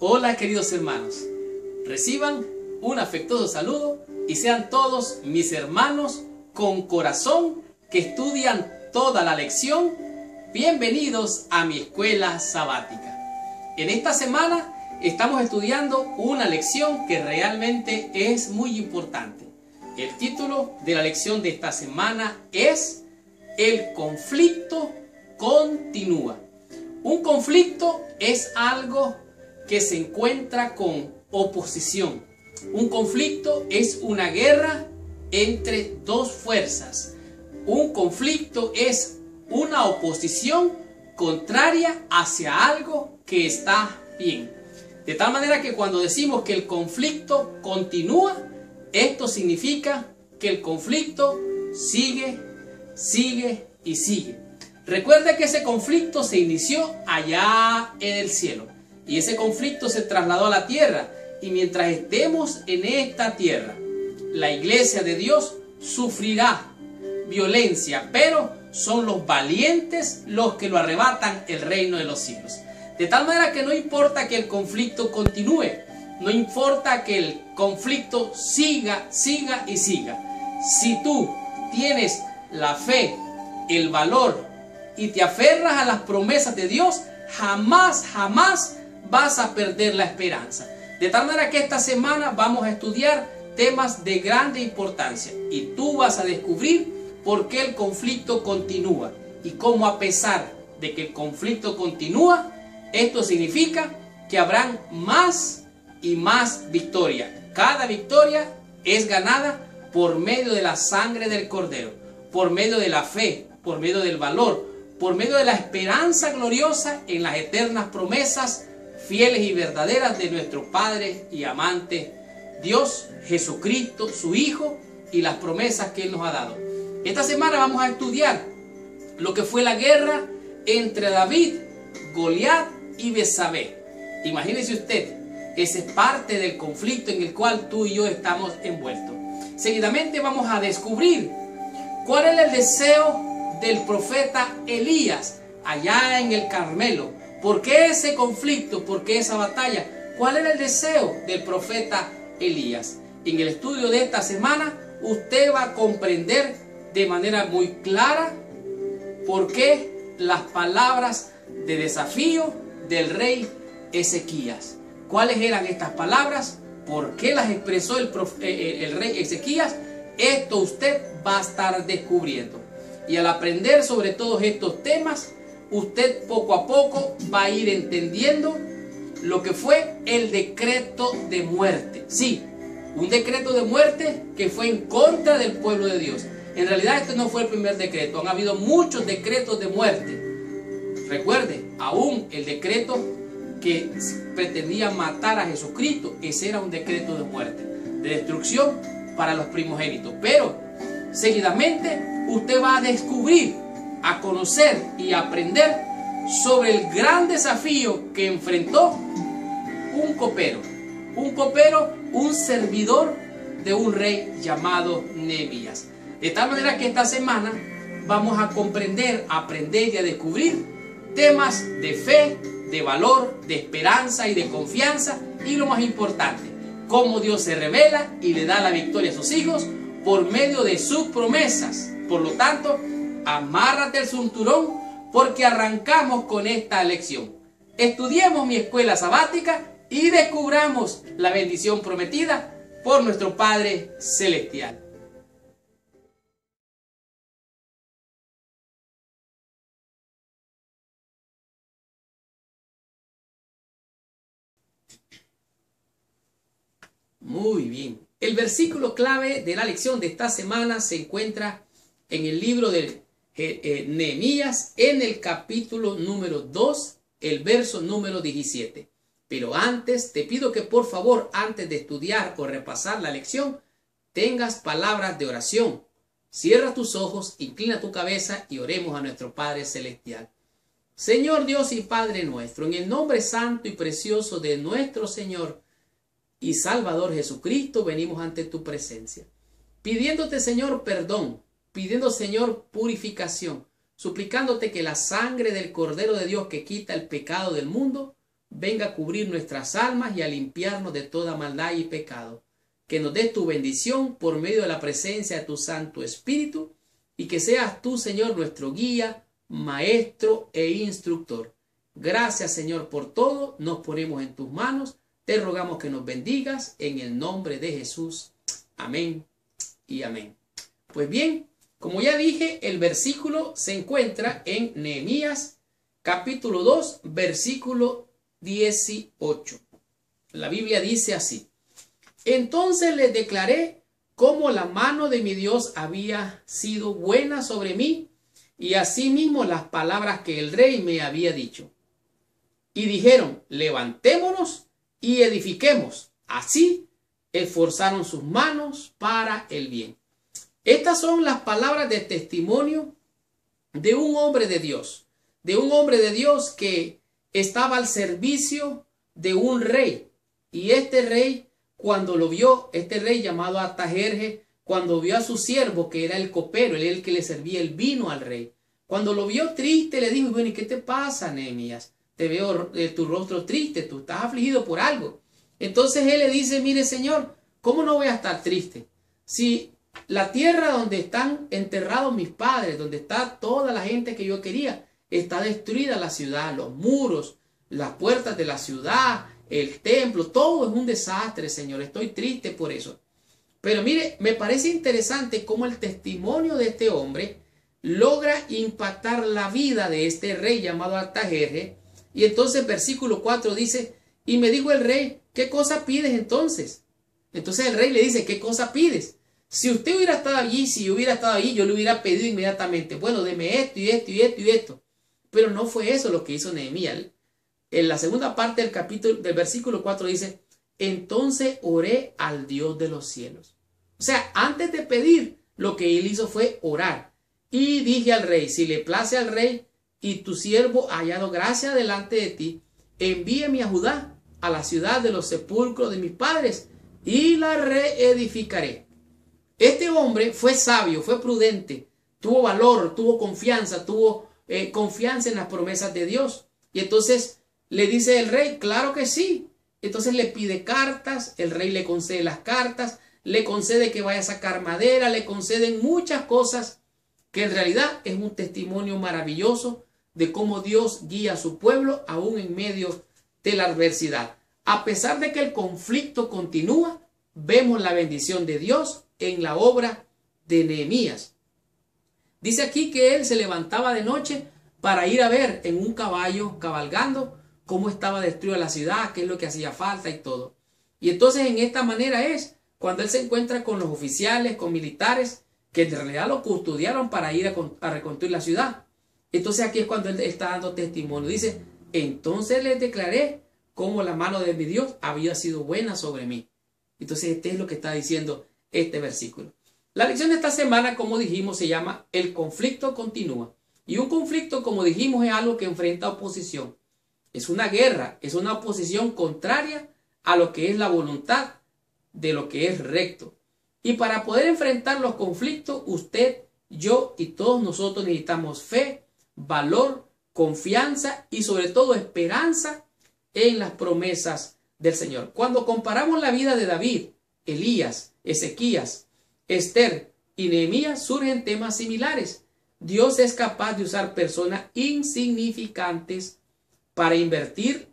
Hola queridos hermanos, reciban un afectuoso saludo y sean todos mis hermanos con corazón que estudian toda la lección, bienvenidos a mi escuela sabática. En esta semana estamos estudiando una lección que realmente es muy importante. El título de la lección de esta semana es El conflicto continúa. Un conflicto es algo que se encuentra con oposición. Un conflicto es una guerra entre dos fuerzas. Un conflicto es una oposición contraria hacia algo que está bien. De tal manera que cuando decimos que el conflicto continúa, esto significa que el conflicto sigue y sigue. Recuerde que ese conflicto se inició allá en el cielo. Y ese conflicto se trasladó a la tierra. Y mientras estemos en esta tierra, la iglesia de Dios sufrirá violencia. Pero son los valientes los que lo arrebatan el reino de los cielos. De tal manera que no importa que el conflicto continúe. No importa que el conflicto siga y siga. Si tú tienes la fe, el valor y te aferras a las promesas de Dios, jamás vas a perder la esperanza. De tal manera que esta semana vamos a estudiar temas de grande importancia y tú vas a descubrir por qué el conflicto continúa y cómo, a pesar de que el conflicto continúa, esto significa que habrán más y más victoria. Cada victoria es ganada por medio de la sangre del Cordero, por medio de la fe, por medio del valor, por medio de la esperanza gloriosa en las eternas promesas fieles y verdaderas de nuestro Padre y amante Dios, Jesucristo, su Hijo, y las promesas que Él nos ha dado. Esta semana vamos a estudiar lo que fue la guerra entre David, Goliat y Betsabé. Imagínese usted, esa es parte del conflicto en el cual tú y yo estamos envueltos. Seguidamente vamos a descubrir cuál es el deseo del profeta Elías allá en el Carmelo. ¿Por qué ese conflicto? ¿Por qué esa batalla? ¿Cuál era el deseo del profeta Elías? En el estudio de esta semana usted va a comprender de manera muy clara por qué las palabras de desafío del rey Ezequías. ¿Cuáles eran estas palabras? ¿Por qué las expresó el rey Ezequías? Esto usted va a estar descubriendo. Y al aprender sobre todos estos temas, usted poco a poco va a ir entendiendo lo que fue el decreto de muerte. Sí, un decreto de muerte que fue en contra del pueblo de Dios. En realidad este no fue el primer decreto. Han habido muchos decretos de muerte. Recuerde, aún el decreto que pretendía matar a Jesucristo, ese era un decreto de muerte, de destrucción para los primogénitos. Pero seguidamente usted va a descubrir, a conocer y a aprender sobre el gran desafío que enfrentó un copero, un servidor de un rey llamado Nehemías. De tal manera que esta semana vamos a comprender, a aprender y a descubrir temas de fe, de valor, de esperanza y de confianza, y lo más importante, cómo Dios se revela y le da la victoria a sus hijos por medio de sus promesas. Por lo tanto, amárrate el cinturón porque arrancamos con esta lección. Estudiemos mi escuela sabática y descubramos la bendición prometida por nuestro Padre Celestial. Muy bien. El versículo clave de la lección de esta semana se encuentra en el libro de Nehemías, en el capítulo número 2, el verso número 17. Pero antes, te pido que por favor, antes de estudiar o repasar la lección, tengas palabras de oración. Cierra tus ojos, inclina tu cabeza y oremos a nuestro Padre Celestial. Señor Dios y Padre nuestro, en el nombre santo y precioso de nuestro Señor y Salvador Jesucristo, venimos ante tu presencia, pidiéndote, Señor, perdón, pidiendo, Señor, purificación, suplicándote que la sangre del Cordero de Dios que quita el pecado del mundo venga a cubrir nuestras almas y a limpiarnos de toda maldad y pecado. Que nos des tu bendición por medio de la presencia de tu Santo Espíritu y que seas tú, Señor, nuestro guía, maestro e instructor. Gracias, Señor, por todo. Nos ponemos en tus manos. Te rogamos que nos bendigas en el nombre de Jesús. Amén y amén. Pues bien, como ya dije, el versículo se encuentra en Nehemías capítulo 2, versículo 18. La Biblia dice así: entonces les declaré cómo la mano de mi Dios había sido buena sobre mí, y asimismo las palabras que el rey me había dicho. Y dijeron: levantémonos y edifiquemos. Así esforzaron sus manos para el bien. Estas son las palabras de testimonio de un hombre de Dios. De un hombre de Dios que estaba al servicio de un rey. Y este rey, cuando lo vio, este rey llamado Artajerjes, cuando vio a su siervo, que era el copero, él era el que le servía el vino al rey, cuando lo vio triste, le dijo: bueno, ¿y qué te pasa, Nehemías? Te veo tu rostro triste, tú estás afligido por algo. Entonces él le dice: mire, señor, ¿cómo no voy a estar triste? Si la tierra donde están enterrados mis padres, donde está toda la gente que yo quería, está destruida, la ciudad, los muros, las puertas de la ciudad, el templo, todo es un desastre, Señor. Estoy triste por eso. Pero mire, me parece interesante cómo el testimonio de este hombre logra impactar la vida de este rey llamado Artajerjes. Y entonces versículo 4 dice: y me dijo el rey: ¿qué cosa pides entonces? Entonces el rey le dice: ¿qué cosa pides? Si usted hubiera estado allí, si yo hubiera estado allí, yo le hubiera pedido inmediatamente: bueno, deme esto y esto y esto y esto. Pero no fue eso lo que hizo Nehemías. En la segunda parte del capítulo, del versículo 4 dice: entonces oré al Dios de los cielos. O sea, antes de pedir, lo que él hizo fue orar. Y dije al rey: si le place al rey y tu siervo ha hallado gracia delante de ti, envíame a Judá, a la ciudad de los sepulcros de mis padres, y la reedificaré. Este hombre fue sabio, fue prudente, tuvo valor, tuvo confianza, confianza en las promesas de Dios. Y entonces le dice el rey: claro que sí. Entonces le pide cartas, el rey le concede las cartas, le concede que vaya a sacar madera, le conceden muchas cosas, que en realidad es un testimonio maravilloso de cómo Dios guía a su pueblo aún en medio de la adversidad. A pesar de que el conflicto continúa, vemos la bendición de Dios en la obra de Nehemías. Dice aquí que él se levantaba de noche para ir a ver en un caballo cabalgando cómo estaba destruida la ciudad, qué es lo que hacía falta y todo. Y entonces en esta manera es cuando él se encuentra con los oficiales, con militares, que en realidad lo custodiaron para ir a reconstruir la ciudad. Entonces aquí es cuando él está dando testimonio. Dice: entonces les declaré cómo la mano de mi Dios había sido buena sobre mí. Entonces este es lo que está diciendo este versículo. La lección de esta semana, como dijimos, se llama El conflicto continúa. Y un conflicto, como dijimos, es algo que enfrenta oposición. Es una guerra, es una oposición contraria a lo que es la voluntad de lo que es recto. Y para poder enfrentar los conflictos, usted, yo y todos nosotros necesitamos fe, valor, confianza y sobre todo esperanza en las promesas del Señor. Cuando comparamos la vida de David, Elías, Ezequías, Esther y Nehemías, surgen temas similares. Dios es capaz de usar personas insignificantes para invertir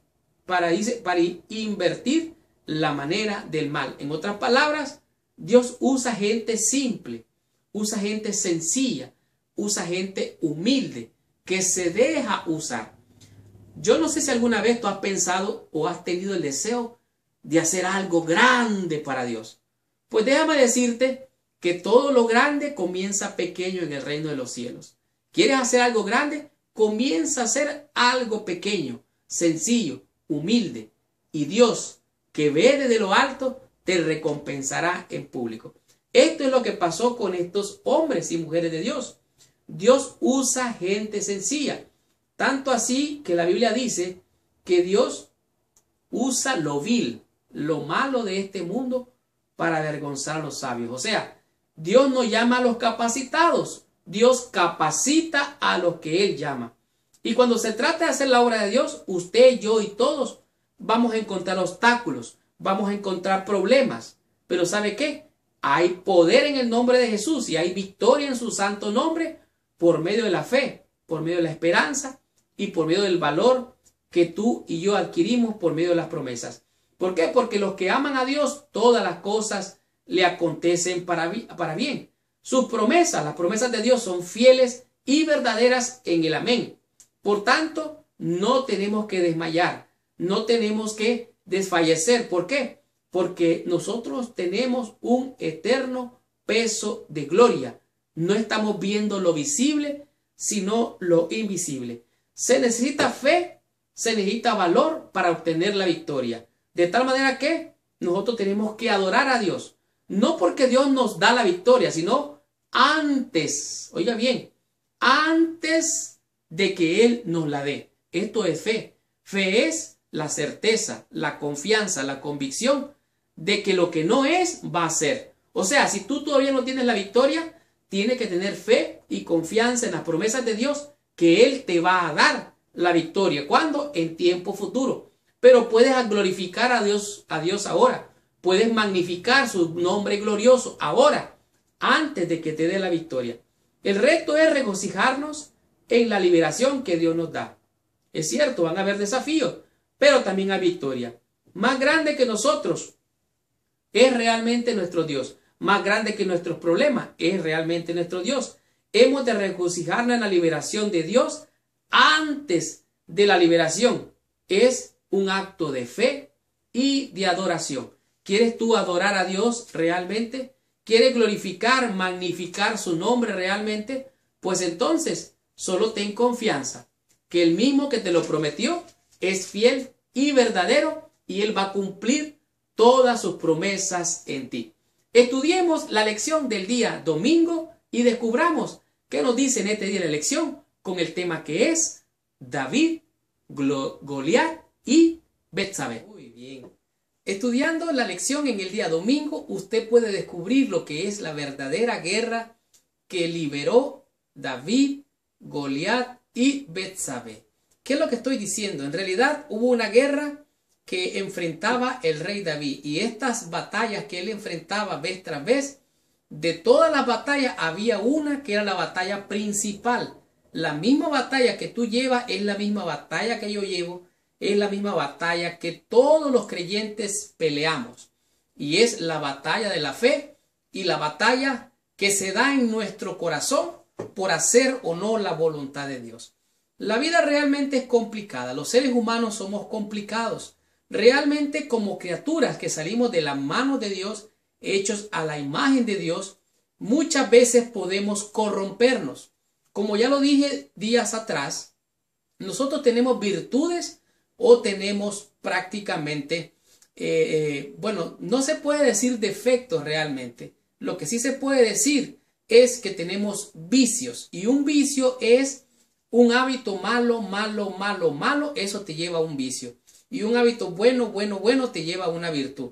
la manera del mal. En otras palabras, Dios usa gente simple, usa gente sencilla, usa gente humilde, que se deja usar. Yo no sé si alguna vez tú has pensado o has tenido el deseo de hacer algo grande para Dios. Pues déjame decirte que todo lo grande comienza pequeño en el reino de los cielos. ¿Quieres hacer algo grande? Comienza a hacer algo pequeño, sencillo, humilde. Y Dios, que ve desde lo alto, te recompensará en público. Esto es lo que pasó con estos hombres y mujeres de Dios. Dios usa gente sencilla. Tanto así que la Biblia dice que Dios usa lo vil, lo malo de este mundo para avergonzar a los sabios. O sea, Dios no llama a los capacitados. Dios capacita a los que Él llama. Y cuando se trata de hacer la obra de Dios, usted, yo y todos vamos a encontrar obstáculos, vamos a encontrar problemas. Pero ¿sabe qué? Hay poder en el nombre de Jesús y hay victoria en su santo nombre por medio de la fe, por medio de la esperanza y por medio del valor que tú y yo adquirimos por medio de las promesas. ¿Por qué? Porque los que aman a Dios, todas las cosas le acontecen para bien. Sus promesas, las promesas de Dios son fieles y verdaderas en el amén. Por tanto, no tenemos que desmayar, no tenemos que desfallecer. ¿Por qué? Porque nosotros tenemos un eterno peso de gloria. No estamos viendo lo visible, sino lo invisible. Se necesita fe, se necesita valor para obtener la victoria. De tal manera que nosotros tenemos que adorar a Dios. No porque Dios nos da la victoria, sino antes, oiga bien, antes de que Él nos la dé. Esto es fe. Fe es la certeza, la confianza, la convicción de que lo que no es, va a ser. O sea, si tú todavía no tienes la victoria, tienes que tener fe y confianza en las promesas de Dios que Él te va a dar la victoria. ¿Cuándo? En tiempo futuro. Pero puedes glorificar a Dios ahora. Puedes magnificar su nombre glorioso ahora, antes de que te dé la victoria. El reto es regocijarnos en la liberación que Dios nos da. Es cierto, van a haber desafíos, pero también hay victoria. Más grande que nosotros es realmente nuestro Dios. Más grande que nuestros problemas es realmente nuestro Dios. Hemos de regocijarnos en la liberación de Dios antes de la liberación. Es un acto de fe y de adoración. ¿Quieres tú adorar a Dios realmente? ¿Quieres glorificar, magnificar su nombre realmente? Pues entonces solo ten confianza que el mismo que te lo prometió es fiel y verdadero y Él va a cumplir todas sus promesas en ti. Estudiemos la lección del día domingo y descubramos qué nos dice en este día la lección con el tema que es David, Goliat y Betsabé. Muy bien. Estudiando la lección en el día domingo, usted puede descubrir lo que es la verdadera guerra que liberó David, Goliat y Betsabé. ¿Qué es lo que estoy diciendo? En realidad hubo una guerra que enfrentaba el rey David y estas batallas que él enfrentaba vez tras vez, de todas las batallas había una que era la batalla principal. La misma batalla que tú llevas es la misma batalla que yo llevo, es la misma batalla que todos los creyentes peleamos y es la batalla de la fe y la batalla que se da en nuestro corazón por hacer o no la voluntad de Dios. La vida realmente es complicada, los seres humanos somos complicados. Realmente como criaturas que salimos de las manos de Dios, hechos a la imagen de Dios, muchas veces podemos corrompernos. Como ya lo dije días atrás, nosotros tenemos virtudes o tenemos prácticamente, bueno, no se puede decir defectos realmente. Lo que sí se puede decir es que tenemos vicios y un vicio es un hábito malo, eso te lleva a un vicio. Y un hábito bueno te lleva a una virtud.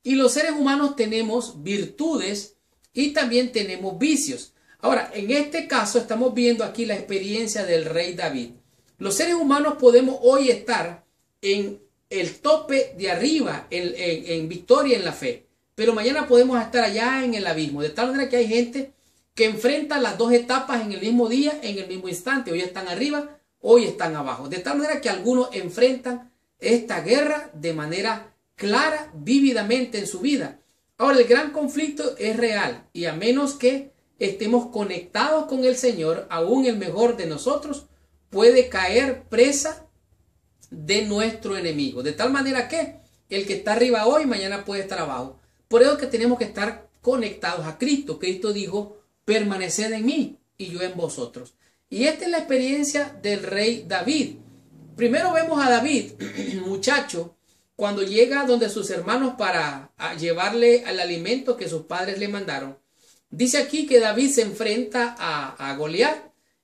Y los seres humanos tenemos virtudes y también tenemos vicios. Ahora, en este caso estamos viendo aquí la experiencia del rey David. Los seres humanos podemos hoy estar en el tope de arriba, en victoria en la fe. Pero mañana podemos estar allá en el abismo. De tal manera que hay gente que enfrenta las dos etapas en el mismo día, en el mismo instante. Hoy están arriba, hoy están abajo. De tal manera que algunos enfrentan esta guerra de manera clara, vívidamente en su vida. Ahora, el gran conflicto es real y a menos que estemos conectados con el Señor, aún el mejor de nosotros puede caer presa de nuestro enemigo. De tal manera que el que está arriba hoy, mañana puede estar abajo. Por eso es que tenemos que estar conectados a Cristo. Cristo dijo, permaneced en mí y yo en vosotros. Y esta es la experiencia del rey David. Primero vemos a David, muchacho, cuando llega donde sus hermanos para llevarle el alimento que sus padres le mandaron. Dice aquí que David se enfrenta a Goliat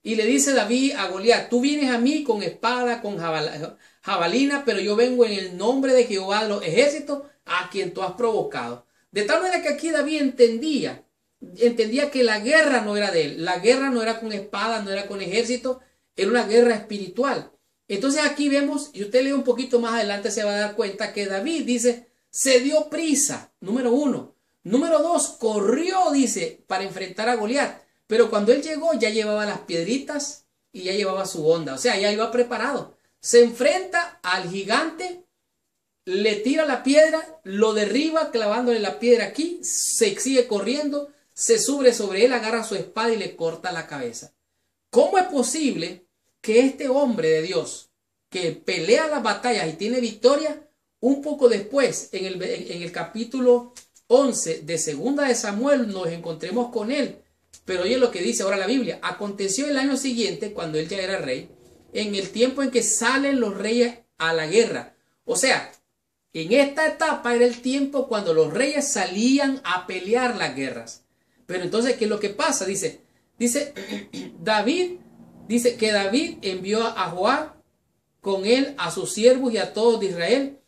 y le dice David a Goliat, tú vienes a mí con espada, con jabalina, pero yo vengo en el nombre de Jehová de los ejércitos a quien tú has provocado. De tal manera que aquí David entendía que la guerra no era de él, la guerra no era con espada, no era con ejército, era una guerra espiritual. Entonces aquí vemos, y usted lee un poquito más adelante, se va a dar cuenta que David dice, se dio prisa, número uno. Número dos, corrió, dice, para enfrentar a Goliat. Pero cuando él llegó ya llevaba las piedritas y ya llevaba su onda. O sea, ya iba preparado. Se enfrenta al gigante, le tira la piedra, lo derriba clavándole la piedra aquí, se sigue corriendo, se sube sobre él, agarra su espada y le corta la cabeza. ¿Cómo es posible que este hombre de Dios, que pelea las batallas y tiene victoria, un poco después, en el capítulo 11 de Segunda de Samuel, nos encontremos con él? Pero oye lo que dice ahora la Biblia. Aconteció el año siguiente, cuando él ya era rey, en el tiempo en que salen los reyes a la guerra. O sea, en esta etapa era el tiempo cuando los reyes salían a pelear las guerras. Pero entonces, ¿qué es lo que pasa? Dice David, dice que David envió a Joab con él a sus siervos y a todos de Israel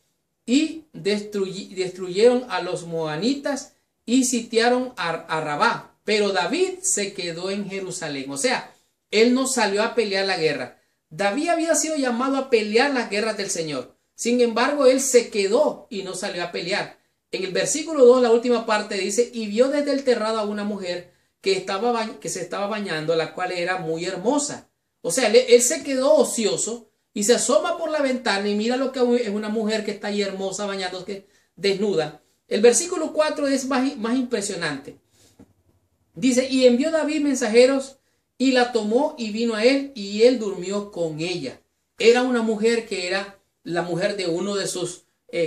y destruyeron a los moabonitas y sitiaron a Rabá. Pero David se quedó en Jerusalén. O sea, él no salió a pelear la guerra. David había sido llamado a pelear las guerras del Señor. Sin embargo, él se quedó y no salió a pelear. En el versículo 2, la última parte dice, y vio desde el terrado a una mujer que se estaba bañando, la cual era muy hermosa. O sea, él se quedó ocioso y se asoma por la ventana y mira lo que es una mujer que está ahí hermosa, bañándose, desnuda. El versículo 4 es más impresionante. Dice, y envió David mensajeros y la tomó y vino a él y él durmió con ella. Era una mujer que era la mujer de uno de sus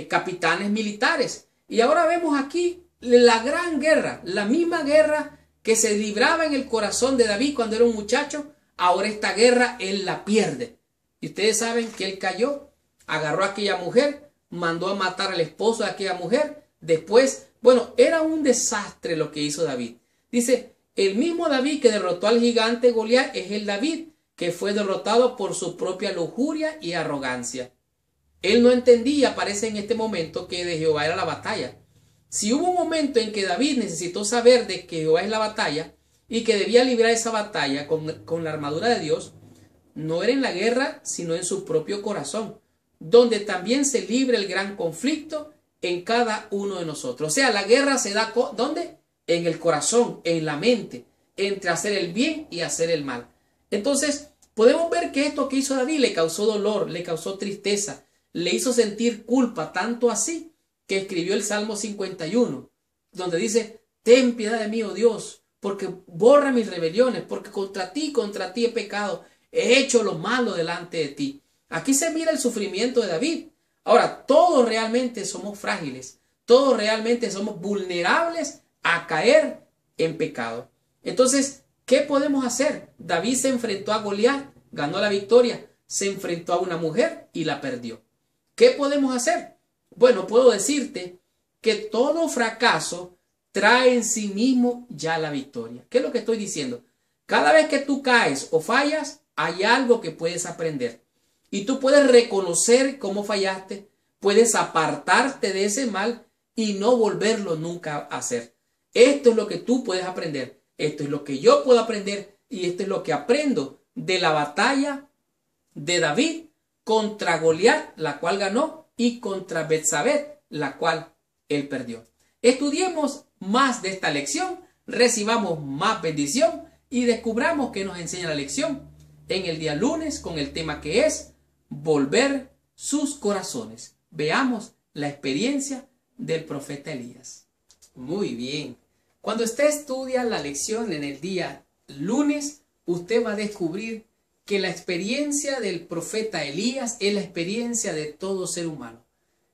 capitanes militares. Y ahora vemos aquí la gran guerra, la misma guerra que se libraba en el corazón de David cuando era un muchacho. Ahora esta guerra él la pierde. Y ustedes saben que él cayó, agarró a aquella mujer, mandó a matar al esposo de aquella mujer. Después, bueno, era un desastre lo que hizo David. Dice, el mismo David que derrotó al gigante Goliat es el David que fue derrotado por su propia lujuria y arrogancia. Él no entendía, parece en este momento, que de Jehová era la batalla. Si hubo un momento en que David necesitó saber de que Jehová es la batalla y que debía librar esa batalla con la armadura de Dios, no era en la guerra, sino en su propio corazón, donde también se libra el gran conflicto en cada uno de nosotros. O sea, la guerra se da, ¿dónde? En el corazón, en la mente, entre hacer el bien y hacer el mal. Entonces, podemos ver que esto que hizo David le causó dolor, le causó tristeza, le hizo sentir culpa, tanto así que escribió el Salmo 51, donde dice, ten piedad de mí, oh Dios, porque borra mis rebeliones, porque contra ti he pecado, he hecho lo malo delante de ti. Aquí se mira el sufrimiento de David. Ahora, todos realmente somos frágiles, todos realmente somos vulnerables a caer en pecado. Entonces, ¿qué podemos hacer? David se enfrentó a Goliat, ganó la victoria, se enfrentó a una mujer y la perdió. ¿Qué podemos hacer? Bueno, puedo decirte que todo fracaso trae en sí mismo ya la victoria. ¿Qué es lo que estoy diciendo? Cada vez que tú caes o fallas, hay algo que puedes aprender. Y tú puedes reconocer cómo fallaste, puedes apartarte de ese mal y no volverlo nunca a hacer. Esto es lo que tú puedes aprender. Esto es lo que yo puedo aprender y esto es lo que aprendo de la batalla de David contra Goliat, la cual ganó, y contra Betsabé, la cual él perdió. Estudiemos más de esta lección, recibamos más bendición y descubramos qué nos enseña la lección en el día lunes con el tema que es volver sus corazones. Veamos la experiencia del profeta Elías. Muy bien. Cuando usted estudia la lección en el día lunes, usted va a descubrir que la experiencia del profeta Elías es la experiencia de todo ser humano.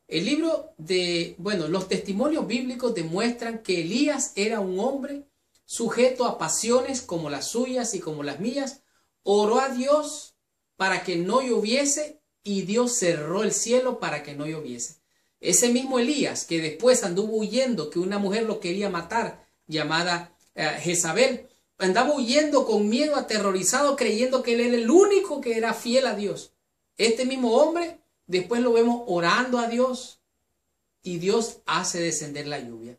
El libro los testimonios bíblicos demuestran que Elías era un hombre sujeto a pasiones como las suyas y como las mías. Oró a Dios para que no lloviese y Dios cerró el cielo para que no lloviese. Ese mismo Elías que después anduvo huyendo, que una mujer lo quería matar, llamada Jezabel, andaba huyendo con miedo, aterrorizado, creyendo que él era el único que era fiel a Dios. Este mismo hombre, después lo vemos orando a Dios y Dios hace descender la lluvia.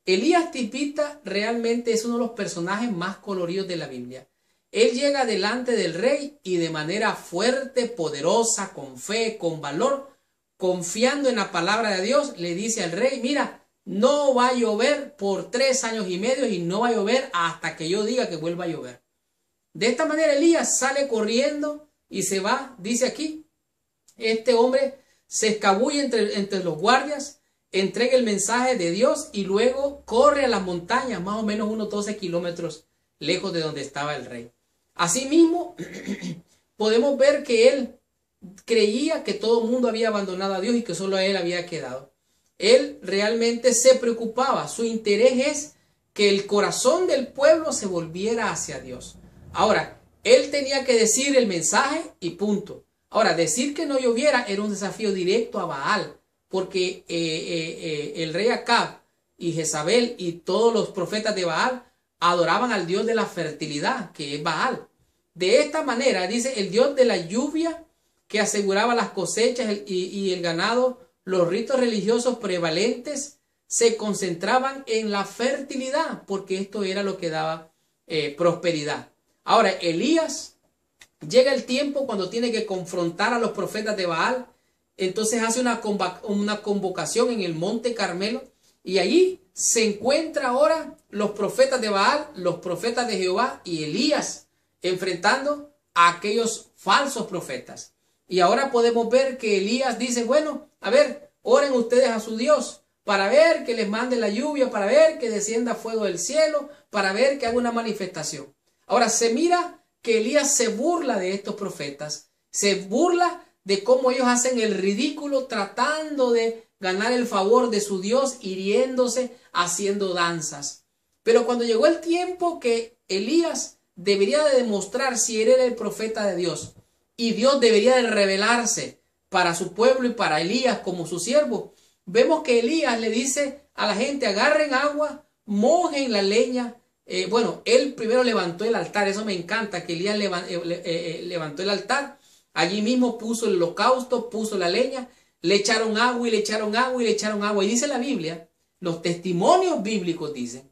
Elías Tipita realmente es uno de los personajes más coloridos de la Biblia. él llega delante del rey y de manera fuerte, poderosa, con fe, con valor, confiando en la palabra de Dios, le dice al rey, mira, no va a llover por 3 años y medio y no va a llover hasta que yo diga que vuelva a llover. De esta manera Elías sale corriendo y se va, dice aquí, este hombre se escabulle entre los guardias, entrega el mensaje de Dios y luego corre a las montañas, más o menos unos 12 kilómetros lejos de donde estaba el rey. Asimismo, podemos ver que él creía que todo el mundo había abandonado a Dios y que solo a él había quedado. Él realmente se preocupaba, su interés es que el corazón del pueblo se volviera hacia Dios. Ahora, él tenía que decir el mensaje y punto. Ahora, decir que no lloviera era un desafío directo a Baal, porque el rey Acab y Jezabel y todos los profetas de Baal adoraban al Dios de la fertilidad, que es Baal. De esta manera, dice, el Dios de la lluvia que aseguraba las cosechas y el ganado, los ritos religiosos prevalentes se concentraban en la fertilidad, porque esto era lo que daba prosperidad. Ahora, Elías, llega el tiempo cuando tiene que confrontar a los profetas de Baal, entonces hace una convocación en el monte Carmelo y allí se encuentra ahora los profetas de Baal, los profetas de Jehová y Elías enfrentando a aquellos falsos profetas. Y ahora podemos ver que Elías dice, bueno, a ver, oren ustedes a su Dios para ver que les mande la lluvia, para ver que descienda fuego del cielo, para ver que haga una manifestación. Ahora se mira que Elías se burla de estos profetas, se burla de cómo ellos hacen el ridículo tratando de ganar el favor de su Dios, hiriéndose, haciendo danzas. Pero cuando llegó el tiempo que Elías debería de demostrar si él era el profeta de Dios y Dios debería de revelarse para su pueblo y para Elías como su siervo, vemos que Elías le dice a la gente, agarren agua, mojen la leña. Bueno, él primero levantó el altar, eso me encanta, que Elías levantó el altar, allí mismo puso el holocausto, puso la leña, le echaron agua y le echaron agua y le echaron agua. Y dice la Biblia, los testimonios bíblicos dicen,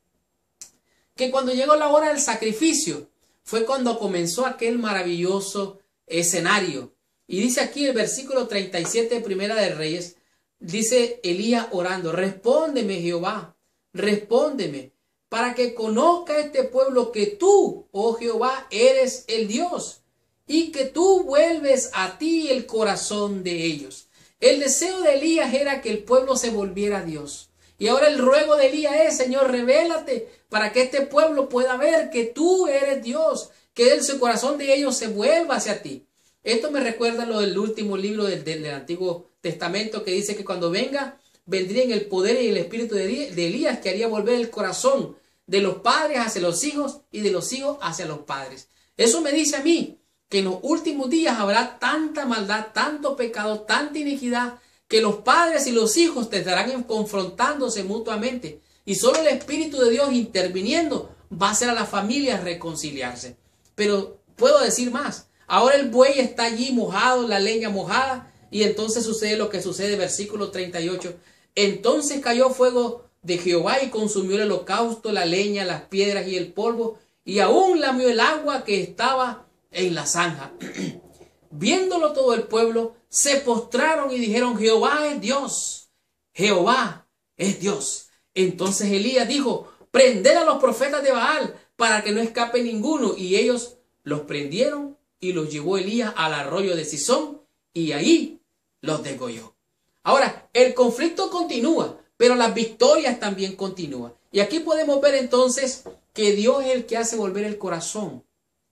que cuando llegó la hora del sacrificio, fue cuando comenzó aquel maravilloso escenario. Y dice aquí el versículo 37 de Primera de Reyes, dice Elías orando, respóndeme Jehová, respóndeme, para que conozca este pueblo que tú, oh Jehová, eres el Dios, y que tú vuelves a ti el corazón de ellos. El deseo de Elías era que el pueblo se volviera a Dios. Y ahora el ruego de Elías es, Señor, revélate para que este pueblo pueda ver que tú eres Dios, que su corazón de ellos se vuelva hacia ti. Esto me recuerda lo del último libro del Antiguo Testamento, que dice que cuando vendría en el poder y el espíritu de Elías, que haría volver el corazón de los padres hacia los hijos y de los hijos hacia los padres. Eso me dice a mí que en los últimos días habrá tanta maldad, tanto pecado, tanta iniquidad, que los padres y los hijos estarán confrontándose mutuamente. Y solo el Espíritu de Dios interviniendo va a hacer a las familias reconciliarse. Pero puedo decir más. Ahora el buey está allí mojado, la leña mojada, y entonces sucede lo que sucede, versículo 38. Entonces cayó fuego de Jehová y consumió el holocausto, la leña, las piedras y el polvo, y aún lamió el agua que estaba en la zanja. Viéndolo todo el pueblo, se postraron y dijeron, Jehová es Dios, Jehová es Dios. Entonces Elías dijo, prended a los profetas de Baal para que no escape ninguno. Y ellos los prendieron y los llevó Elías al arroyo de Sison y ahí los degolló. Ahora, el conflicto continúa, pero las victorias también continúan. Y aquí podemos ver entonces que Dios es el que hace volver el corazón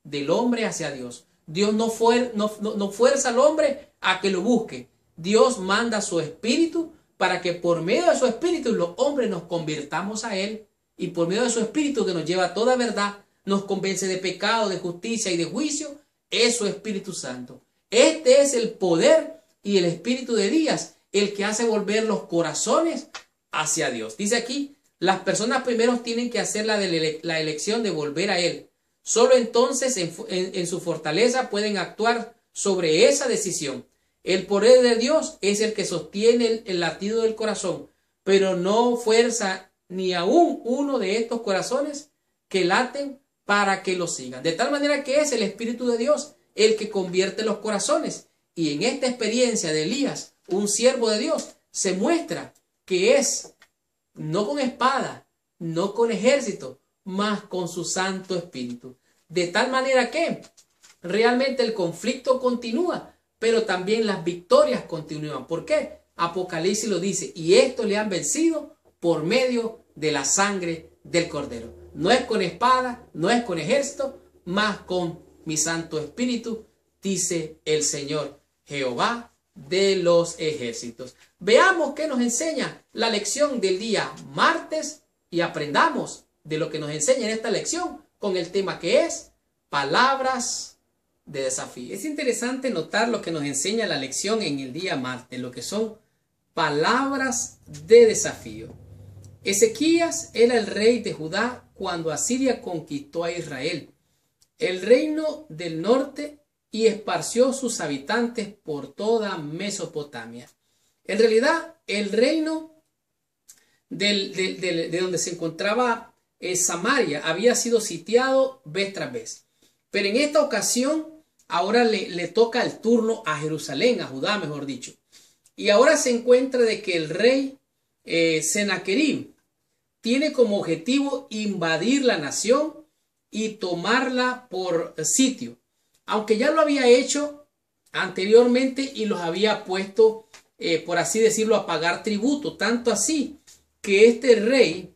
del hombre hacia Dios. Dios no fuerza al hombre a que lo busque. Dios manda su espíritu para que por medio de su espíritu los hombres nos convirtamos a Él. Y por medio de su espíritu que nos lleva a toda verdad, nos convence de pecado, de justicia y de juicio, es su Espíritu Santo. Este es el poder y el espíritu de Elías, el que hace volver los corazones hacia Dios. Dice aquí, las personas primero tienen que hacer la elección de volver a Él. Solo entonces en su fortaleza pueden actuar sobre esa decisión. El poder de Dios es el que sostiene el latido del corazón, pero no fuerza ni aún uno de estos corazones que laten para que lo sigan. De tal manera que es el Espíritu de Dios el que convierte los corazones. Y en esta experiencia de Elías, un siervo de Dios, se muestra que es no con espada, no con ejército, mas con su Santo Espíritu. De tal manera que realmente el conflicto continúa, pero también las victorias continúan. ¿Por qué? Apocalipsis lo dice, y esto le han vencido por medio de la sangre del Cordero. No es con espada, no es con ejército, mas con mi Santo Espíritu, dice el Señor Jehová de los ejércitos. Veamos qué nos enseña la lección del día martes y aprendamos de lo que nos enseña en esta lección con el tema que es palabras de desafío. Es interesante notar lo que nos enseña la lección en el día martes, lo que son palabras de desafío. Ezequías era el rey de Judá cuando Asiria conquistó a Israel, el reino del norte, y esparció sus habitantes por toda Mesopotamia. En realidad, el reino de donde se encontraba Samaria había sido sitiado vez tras vez. Pero en esta ocasión, ahora le toca el turno a Jerusalén, a Judá, mejor dicho. Y ahora se encuentra de que el rey Sennacherib tiene como objetivo invadir la nación y tomarla por sitio. Aunque ya lo había hecho anteriormente y los había puesto, por así decirlo, a pagar tributo. Tanto así que este rey,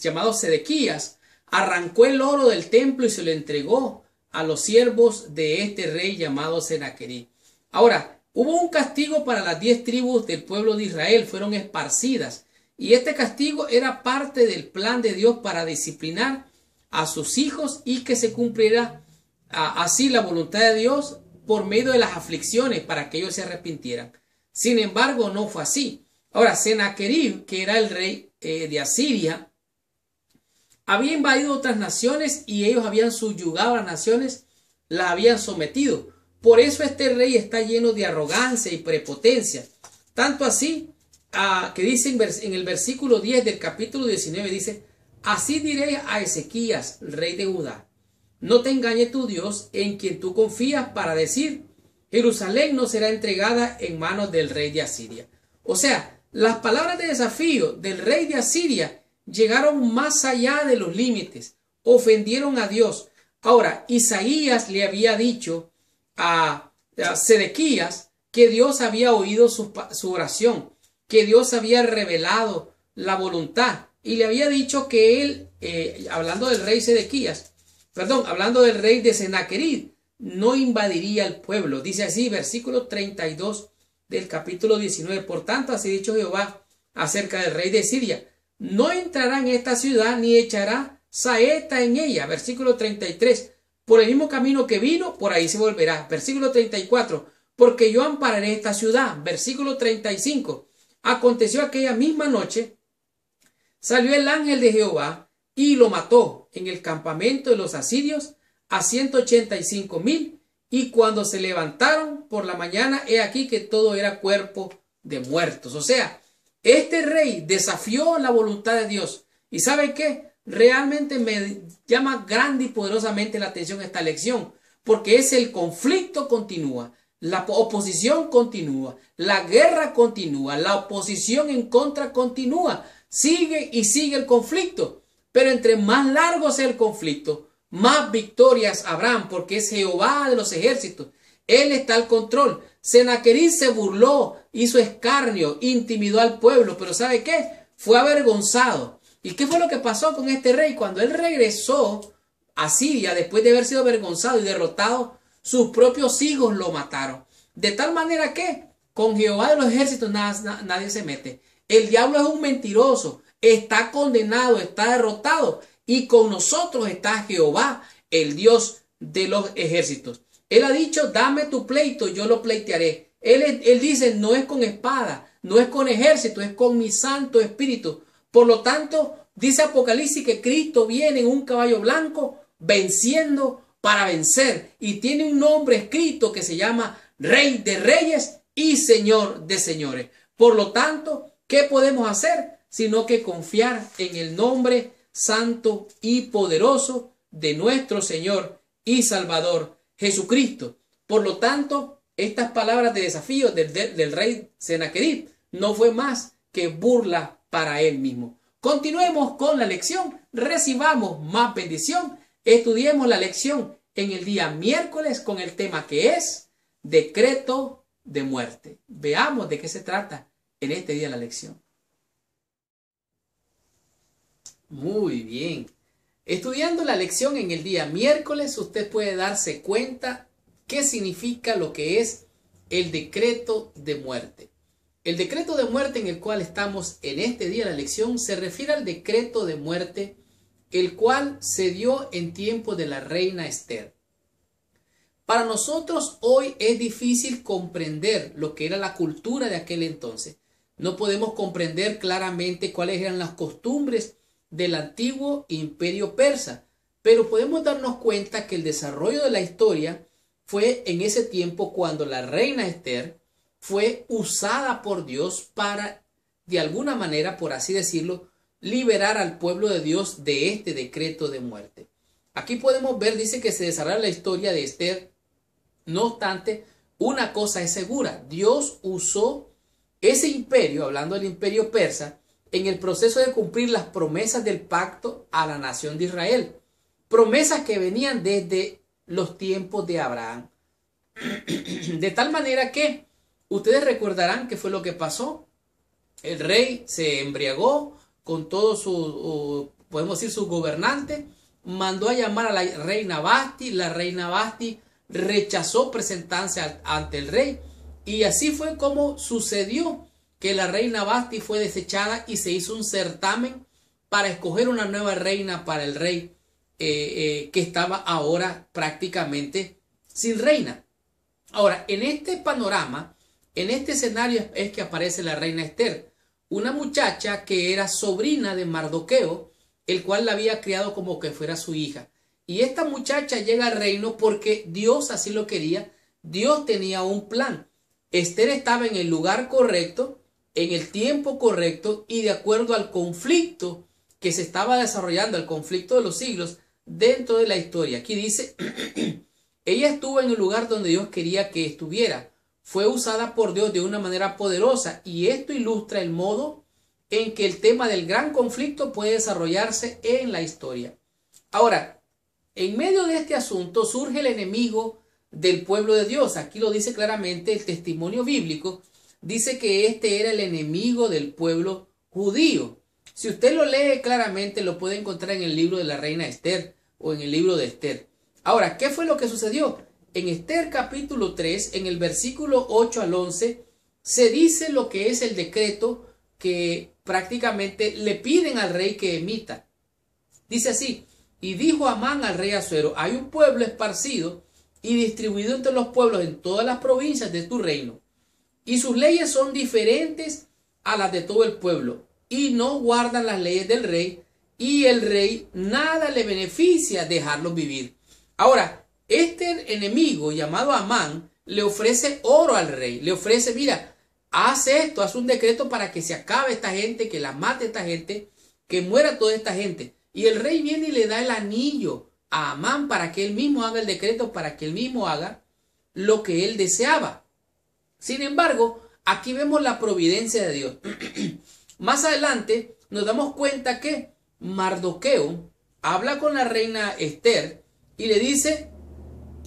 llamado Sedequías, arrancó el oro del templo y se lo entregó a los siervos de este rey llamado Sennacherib. Ahora, hubo un castigo para las 10 tribus del pueblo de Israel, fueron esparcidas. Y este castigo era parte del plan de Dios para disciplinar a sus hijos y que se cumpliera así la voluntad de Dios por medio de las aflicciones para que ellos se arrepintieran. Sin embargo, no fue así. Ahora, Sennacherib, que era el rey de Asiria, había invadido otras naciones y ellos habían subyugado a las naciones, las habían sometido. Por eso este rey está lleno de arrogancia y prepotencia. Tanto así que dice en el versículo 10 del capítulo 19, dice: así diré a Ezequías, rey de Judá, no te engañe tu Dios en quien tú confías para decir, Jerusalén no será entregada en manos del rey de Asiria. O sea, las palabras de desafío del rey de Asiria llegaron más allá de los límites, ofendieron a Dios. Ahora, Isaías le había dicho a Sedequías que Dios había oído su oración, que Dios había revelado la voluntad y le había dicho que él, hablando del rey Sedequías, hablando del rey de Sennacherib, no invadiría el pueblo. Dice así, versículo 32 del capítulo 19. Por tanto, así dicho Jehová acerca del rey de Siria: no entrará en esta ciudad ni echará saeta en ella. Versículo 33. Por el mismo camino que vino, por ahí se volverá. Versículo 34. Porque yo ampararé esta ciudad. Versículo 35. Aconteció aquella misma noche, salió el ángel de Jehová y lo mató en el campamento de los asirios a 185,000. Y cuando se levantaron por la mañana, he aquí que todo era cuerpo de muertos. O sea, este rey desafió la voluntad de Dios. ¿Y sabe qué? Realmente me llama grande y poderosamente la atención esta lección, porque es el conflicto continúa, la oposición continúa, la guerra continúa, la oposición en contra continúa, sigue y sigue el conflicto. Pero entre más largo sea el conflicto, más victorias habrán, porque es Jehová de los ejércitos. Él está al control. Sennacherib se burló, hizo escarnio, intimidó al pueblo, pero ¿sabe qué? Fue avergonzado. ¿Y qué fue lo que pasó con este rey? Cuando él regresó a Siria, después de haber sido avergonzado y derrotado, sus propios hijos lo mataron. De tal manera que con Jehová de los ejércitos nadie se mete. El diablo es un mentiroso, está condenado, está derrotado. Y con nosotros está Jehová, el Dios de los ejércitos. Él ha dicho, dame tu pleito, yo lo pleitearé. Él dice, no es con espada, no es con ejército, es con mi Santo Espíritu. Por lo tanto, dice Apocalipsis que Cristo viene en un caballo blanco, venciendo para vencer. Y tiene un nombre escrito que se llama Rey de Reyes y Señor de Señores. Por lo tanto, ¿qué podemos hacer? Sino que confiar en el nombre santo y poderoso de nuestro Señor y Salvador Jesucristo. Por lo tanto, estas palabras de desafío del rey Sennacherib no fue más que burla para él mismo. Continuemos con la lección, recibamos más bendición, estudiemos la lección en el día miércoles con el tema que es decreto de muerte. Veamos de qué se trata en este día la lección. Muy bien. Estudiando la lección en el día miércoles, usted puede darse cuenta qué significa lo que es el decreto de muerte. El decreto de muerte en el cual estamos en este día de la lección se refiere al decreto de muerte el cual se dio en tiempo de la reina Esther. Para nosotros hoy es difícil comprender lo que era la cultura de aquel entonces. No podemos comprender claramente cuáles eran las costumbres del antiguo imperio persa, pero podemos darnos cuenta que el desarrollo de la historia fue en ese tiempo cuando la reina Esther fue usada por Dios para, de alguna manera, por así decirlo, liberar al pueblo de Dios de este decreto de muerte. Aquí podemos ver, dice que se desarrolla la historia de Esther. No obstante, una cosa es segura, Dios usó ese imperio, hablando del imperio persa, en el proceso de cumplir las promesas del pacto a la nación de Israel. Promesas que venían desde los tiempos de Abraham. De tal manera que ustedes recordarán qué fue lo que pasó. El rey se embriagó con todos sus, podemos decir, sus gobernantes. Mandó a llamar a la reina Vasti. La reina Vasti rechazó presentarse ante el rey. Y así fue como sucedió que la reina Vasti fue desechada y se hizo un certamen para escoger una nueva reina para el rey que estaba ahora prácticamente sin reina. Ahora, en este panorama, en este escenario es que aparece la reina Esther, una muchacha que era sobrina de Mardoqueo, el cual la había criado como que fuera su hija. Y esta muchacha llega al reino porque Dios así lo quería. Dios tenía un plan. Esther estaba en el lugar correcto, en el tiempo correcto y de acuerdo al conflicto que se estaba desarrollando, el conflicto de los siglos dentro de la historia. Aquí dice, ella estuvo en el lugar donde Dios quería que estuviera. Fue usada por Dios de una manera poderosa y esto ilustra el modo en que el tema del gran conflicto puede desarrollarse en la historia. Ahora, en medio de este asunto surge el enemigo del pueblo de Dios. Aquí lo dice claramente el testimonio bíblico. Dice que este era el enemigo del pueblo judío. Si usted lo lee claramente, lo puede encontrar en el libro de la reina Esther o en el libro de Esther. Ahora, ¿qué fue lo que sucedió? En Esther capítulo 3, en el versículo 8 al 11, se dice lo que es el decreto que prácticamente le piden al rey que emita. Dice así, y dijo Amán al rey Asuero, hay un pueblo esparcido y distribuido entre los pueblos en todas las provincias de tu reino, y sus leyes son diferentes a las de todo el pueblo, y no guardan las leyes del rey, y el rey nada le beneficia dejarlos vivir. Ahora, este enemigo llamado Amán le ofrece oro al rey, le ofrece, mira, haz esto, haz un decreto para que se acabe esta gente, que la mate esta gente, que muera toda esta gente. Y el rey viene y le da el anillo a Amán para que él mismo haga el decreto, para que él mismo haga lo que él deseaba. Sin embargo, aquí vemos la providencia de Dios. Más adelante nos damos cuenta que Mardoqueo habla con la reina Esther y le dice,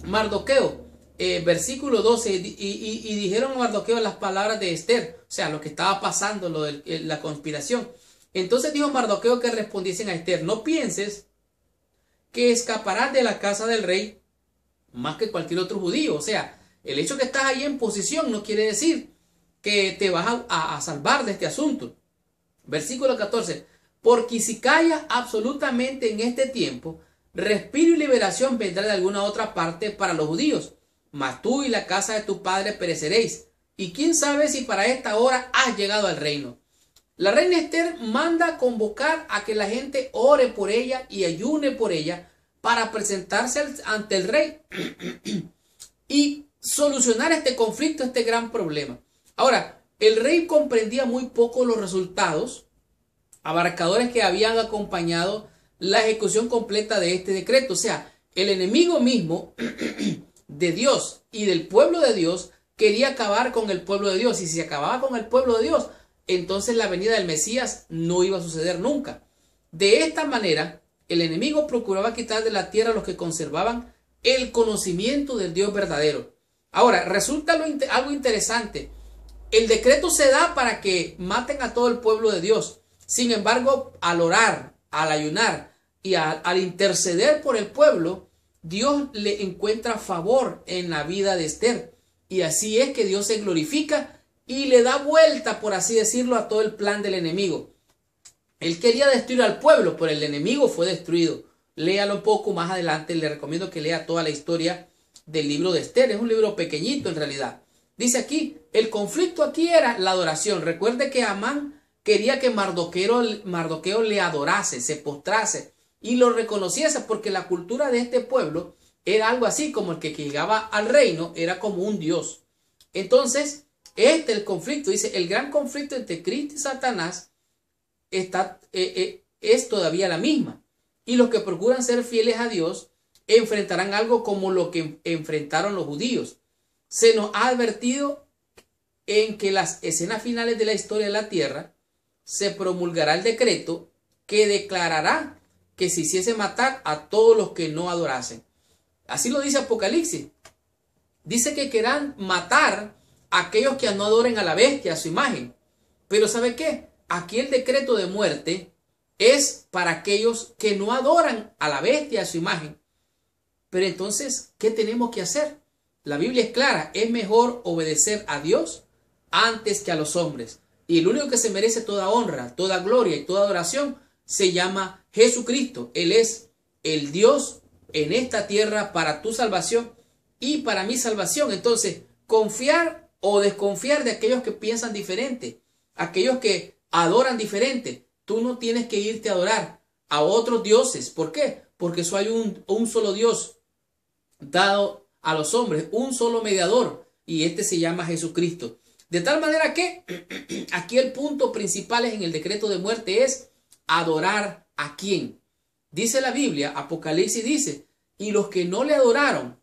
Mardoqueo, versículo 12, y dijeron a Mardoqueo las palabras de Esther, o sea, lo que estaba pasando, lo de la conspiración. Entonces dijo Mardoqueo que respondiesen a Esther, no pienses que escaparás de la casa del rey más que cualquier otro judío. O sea, el hecho que estás ahí en posición no quiere decir que te vas a salvar de este asunto. Versículo 14, porque si callas absolutamente en este tiempo, respiro y liberación vendrá de alguna otra parte para los judíos, mas tú y la casa de tu padre pereceréis. Y quién sabe si para esta hora has llegado al reino. La reina Esther manda convocar a que la gente ore por ella y ayune por ella para presentarse ante el rey y solucionar este conflicto, este gran problema. Ahora, el rey comprendía muy poco los resultados abarcadores que habían acompañado la ejecución completa de este decreto. O sea, el enemigo mismo de Dios y del pueblo de Dios quería acabar con el pueblo de Dios. Y si se acababa con el pueblo de Dios, entonces la venida del Mesías no iba a suceder nunca. De esta manera, el enemigo procuraba quitar de la tierra a los que conservaban el conocimiento del Dios verdadero. Ahora, resulta algo interesante. El decreto se da para que maten a todo el pueblo de Dios. Sin embargo, al orar, al ayunar y al interceder por el pueblo, Dios le encuentra favor en la vida de Esther. Y así es que Dios se glorifica y le da vuelta, por así decirlo, a todo el plan del enemigo. Él quería destruir al pueblo, pero el enemigo fue destruido. Léalo un poco más adelante. Le recomiendo que lea toda la historia del libro de Esther. Es un libro pequeñito en realidad. Dice aquí, el conflicto aquí era la adoración. Recuerde que Amán quería que Mardoqueo le adorase, se postrase y lo reconociese, porque la cultura de este pueblo era algo así como el que llegaba al reino era como un dios. Entonces, el conflicto, dice, el gran conflicto entre Cristo y Satanás es todavía la misma. Y los que procuran ser fieles a Dios enfrentarán algo como lo que enfrentaron los judíos. Se nos ha advertido en que las escenas finales de la historia de la tierra se promulgará el decreto que declarará que se hiciese matar a todos los que no adorasen. Así lo dice Apocalipsis. Dice que querrán matar a aquellos que no adoren a la bestia, a su imagen. Pero ¿sabe qué? Aquí el decreto de muerte es para aquellos que no adoran a la bestia, a su imagen. Pero entonces, ¿qué tenemos que hacer? La Biblia es clara, es mejor obedecer a Dios antes que a los hombres. Y el único que se merece toda honra, toda gloria y toda adoración se llama Jesucristo. Él es el Dios en esta tierra para tu salvación y para mi salvación. Entonces, confiar o desconfiar de aquellos que piensan diferente, aquellos que adoran diferente. Tú no tienes que irte a adorar a otros dioses. ¿Por qué? Porque solo hay un solo Dios dado a los hombres, un solo mediador, y este se llama Jesucristo. De tal manera que aquí el punto principal en el decreto de muerte es adorar a quién. Dice la Biblia, Apocalipsis dice, y los que no le adoraron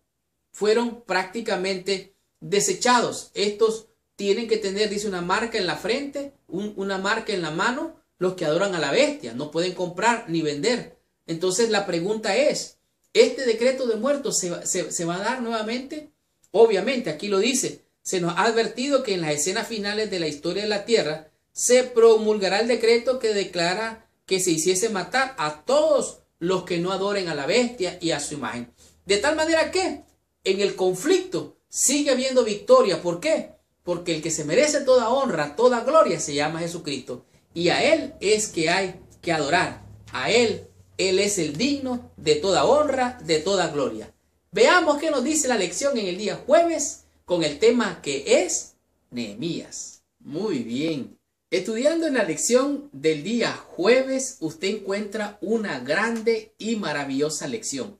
fueron prácticamente desechados. Estos tienen que tener, dice, una marca en la frente, una marca en la mano, los que adoran a la bestia. No pueden comprar ni vender. Entonces la pregunta es, ¿este decreto de muertos se va a dar nuevamente? Obviamente, aquí lo dice, se nos ha advertido que en las escenas finales de la historia de la tierra se promulgará el decreto que declara que se hiciese matar a todos los que no adoren a la bestia y a su imagen. De tal manera que en el conflicto sigue habiendo victoria. ¿Por qué? Porque el que se merece toda honra, toda gloria, se llama Jesucristo. Y a Él es que hay que adorar. A Él es el digno de toda honra, de toda gloria. Veamos qué nos dice la lección en el día jueves con el tema que es Nehemías. Muy bien. Estudiando en la lección del día jueves, usted encuentra una grande y maravillosa lección.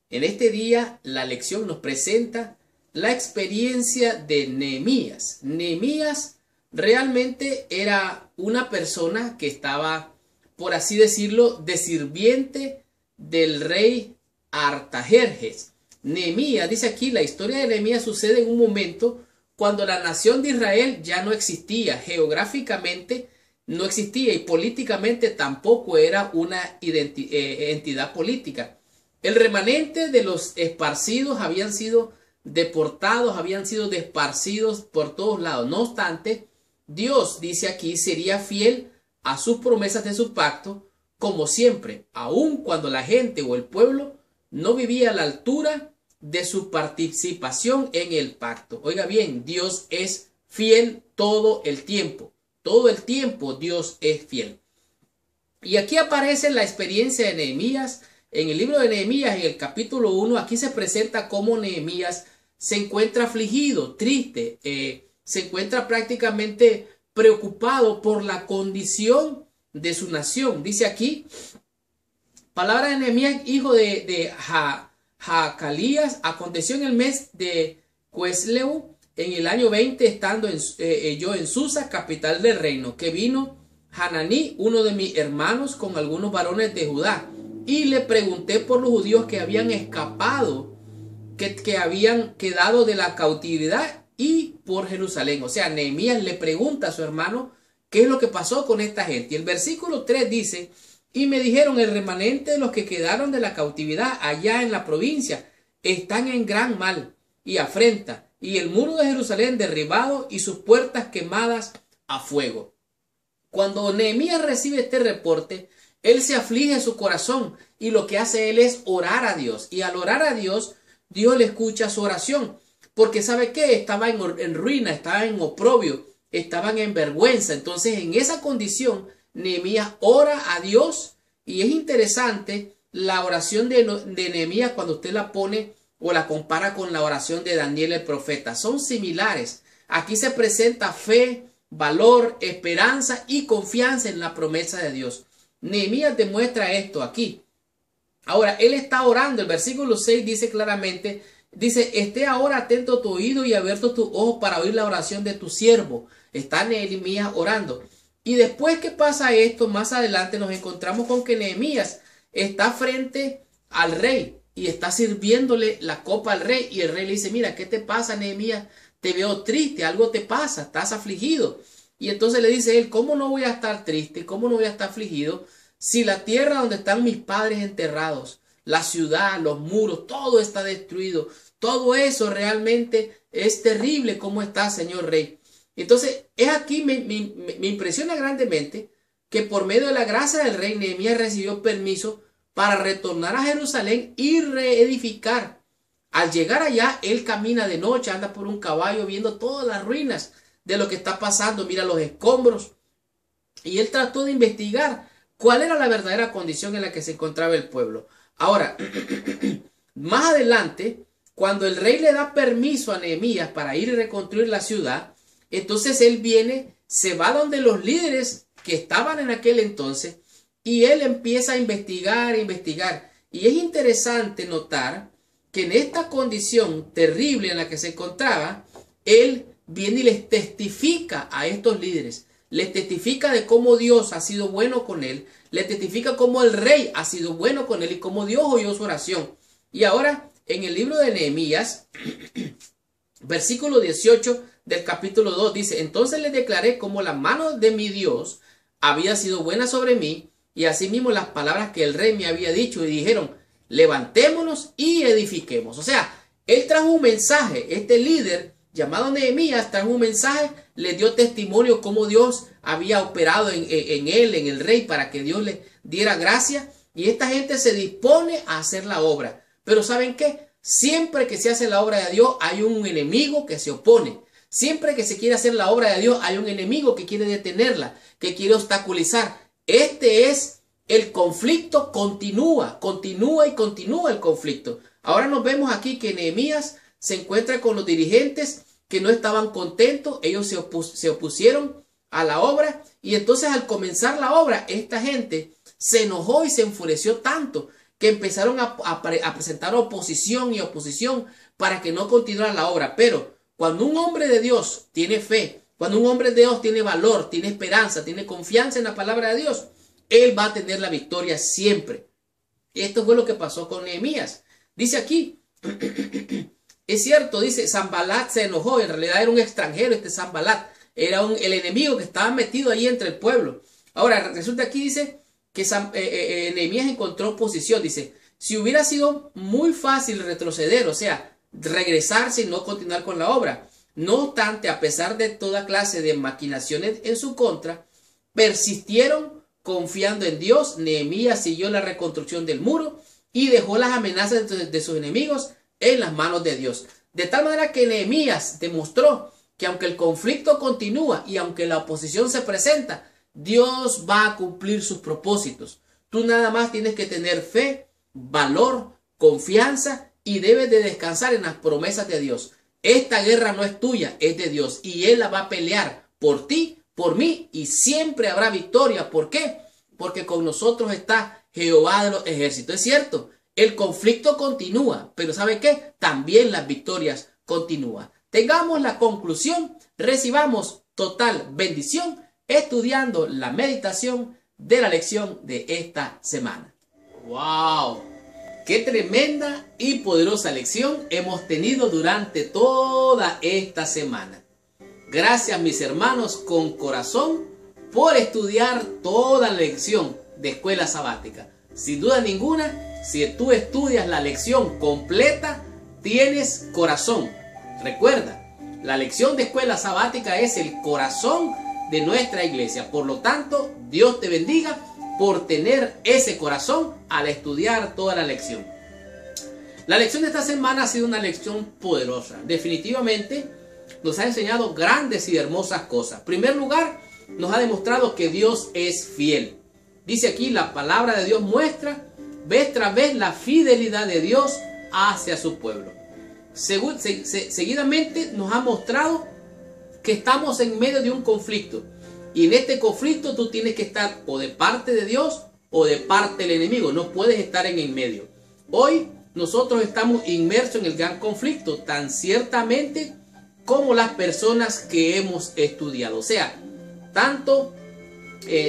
En este día, la lección nos presenta la experiencia de Nehemías. Nehemías realmente era una persona que estaba, por así decirlo, de sirviente del rey Artajerjes. Nehemías, dice aquí, la historia de Nehemías sucede en un momento cuando la nación de Israel ya no existía, geográficamente no existía y políticamente tampoco era una entidad política. El remanente de los esparcidos habían sido deportados, habían sido desparcidos por todos lados. No obstante, Dios, dice aquí, sería fiel a sus promesas de su pacto, como siempre, aun cuando la gente o el pueblo no vivía a la altura de su participación en el pacto. Oiga bien, Dios es fiel todo el tiempo. Todo el tiempo Dios es fiel. Y aquí aparece la experiencia de Nehemías. En el libro de Nehemías, en el capítulo 1, aquí se presenta cómo Nehemías se encuentra afligido, triste, se encuentra prácticamente preocupado por la condición de su nación. Dice aquí, palabra de Nehemías, hijo de Jacalías, aconteció en el mes de Cuesleu, en el año 20, estando yo en Susa, capital del reino, que vino Hananí, uno de mis hermanos, con algunos varones de Judá, y le pregunté por los judíos que habían escapado, que habían quedado de la cautividad y por Jerusalén. O sea, Nehemías le pregunta a su hermano qué es lo que pasó con esta gente. Y el versículo 3 dice: y me dijeron, el remanente de los que quedaron de la cautividad allá en la provincia están en gran mal y afrenta, y el muro de Jerusalén derribado y sus puertas quemadas a fuego. Cuando Nehemías recibe este reporte, él se aflige en su corazón y lo que hace él es orar a Dios. Y al orar a Dios, Dios le escucha su oración. Porque ¿sabe qué? Estaba en ruina, estaba en oprobio, estaban en vergüenza. Entonces, en esa condición, Nehemías ora a Dios. Y es interesante la oración de Nehemías cuando usted la pone o la compara con la oración de Daniel el profeta. Son similares. Aquí se presenta fe, valor, esperanza y confianza en la promesa de Dios. Nehemías demuestra esto aquí. Ahora, él está orando. El versículo 6 dice claramente, dice: esté ahora atento tu oído y abierto tus ojos para oír la oración de tu siervo. Está Nehemías orando. Y después que pasa esto, más adelante nos encontramos con que Nehemías está frente al rey y está sirviéndole la copa al rey. Y el rey le dice: mira, ¿qué te pasa, Nehemías? Te veo triste, algo te pasa, estás afligido. Y entonces le dice él: ¿cómo no voy a estar triste? ¿Cómo no voy a estar afligido? Si la tierra donde están mis padres enterrados, la ciudad, los muros, todo está destruido. Todo eso realmente es terrible. ¿Cómo está, señor rey? Entonces, es aquí me impresiona grandemente que por medio de la gracia del rey, Nehemías recibió permiso para retornar a Jerusalén y reedificar. Al llegar allá, él camina de noche, anda por un caballo viendo todas las ruinas de lo que está pasando, mira los escombros. Y él trató de investigar cuál era la verdadera condición en la que se encontraba el pueblo. Ahora, más adelante, cuando el rey le da permiso a Nehemías para ir y reconstruir la ciudad, entonces él viene, se va donde los líderes que estaban en aquel entonces y él empieza a investigar, Y es interesante notar que en esta condición terrible en la que se encontraba, él viene y les testifica a estos líderes. Les testifica de cómo Dios ha sido bueno con él. Les testifica cómo el rey ha sido bueno con él y cómo Dios oyó su oración. Y ahora, en el libro de Nehemías, versículo 18 del capítulo 2 dice: entonces les declaré cómo la mano de mi Dios había sido buena sobre mí, y asimismo las palabras que el rey me había dicho, y dijeron: levantémonos y edifiquemos. O sea, él trajo un mensaje. Este líder llamado Nehemías trajo un mensaje, le dio testimonio cómo Dios había operado en él, en el rey, para que Dios le diera gracia. Y esta gente se dispone a hacer la obra. Pero ¿saben qué? Siempre que se hace la obra de Dios hay un enemigo que se opone. Siempre que se quiere hacer la obra de Dios hay un enemigo que quiere detenerla, que quiere obstaculizar. Este es el conflicto, continúa el conflicto. Ahora nos vemos aquí que Nehemías se encuentra con los dirigentes que no estaban contentos. Ellos se opusieron a la obra, y entonces al comenzar la obra, esta gente se enojó y se enfureció tanto que empezaron a presentar oposición para que no continuara la obra. Pero cuando un hombre de Dios tiene fe, cuando un hombre de Dios tiene valor, tiene esperanza, tiene confianza en la palabra de Dios, él va a tener la victoria siempre. Esto fue lo que pasó con Nehemías. Dice aquí, es cierto, dice, Sanbalat se enojó. En realidad era un extranjero este Sanbalat. Era el enemigo que estaba metido ahí entre el pueblo. Ahora, resulta aquí, dice, que Nehemías encontró oposición. Dice, si hubiera sido muy fácil retroceder, o sea, regresarse y no continuar con la obra. No obstante, a pesar de toda clase de maquinaciones en su contra, persistieron confiando en Dios. Nehemías siguió la reconstrucción del muro y dejó las amenazas de sus enemigos en las manos de Dios. De tal manera que Nehemías demostró que aunque el conflicto continúa y aunque la oposición se presenta, Dios va a cumplir sus propósitos. Tú nada más tienes que tener fe, valor, confianza, y debes de descansar en las promesas de Dios. Esta guerra no es tuya, es de Dios, y Él la va a pelear por ti, por mí, y siempre habrá victoria. ¿Por qué? Porque con nosotros está Jehová de los ejércitos. Es cierto, el conflicto continúa, pero ¿sabe qué? También las victorias continúan. Tengamos la conclusión, recibamos total bendición estudiando la meditación de la lección de esta semana. ¡Wow! ¡Qué tremenda y poderosa lección hemos tenido durante toda esta semana! Gracias, mis hermanos, con corazón, por estudiar toda la lección de escuela sabática. Sin duda ninguna, si tú estudias la lección completa, tienes corazón. Recuerda, la lección de escuela sabática es el corazón de nuestra iglesia. Por lo tanto, Dios te bendiga por tener ese corazón al estudiar toda la lección. La lección de esta semana ha sido una lección poderosa. Definitivamente nos ha enseñado grandes y hermosas cosas. En primer lugar, nos ha demostrado que Dios es fiel. Dice aquí, la palabra de Dios muestra vez tras vez la fidelidad de Dios hacia su pueblo. Seguidamente nos ha mostrado que estamos en medio de un conflicto. Y en este conflicto tú tienes que estar o de parte de Dios o de parte del enemigo. No puedes estar en el medio. Hoy nosotros estamos inmersos en el gran conflicto, tan ciertamente como las personas que hemos estudiado. O sea, tanto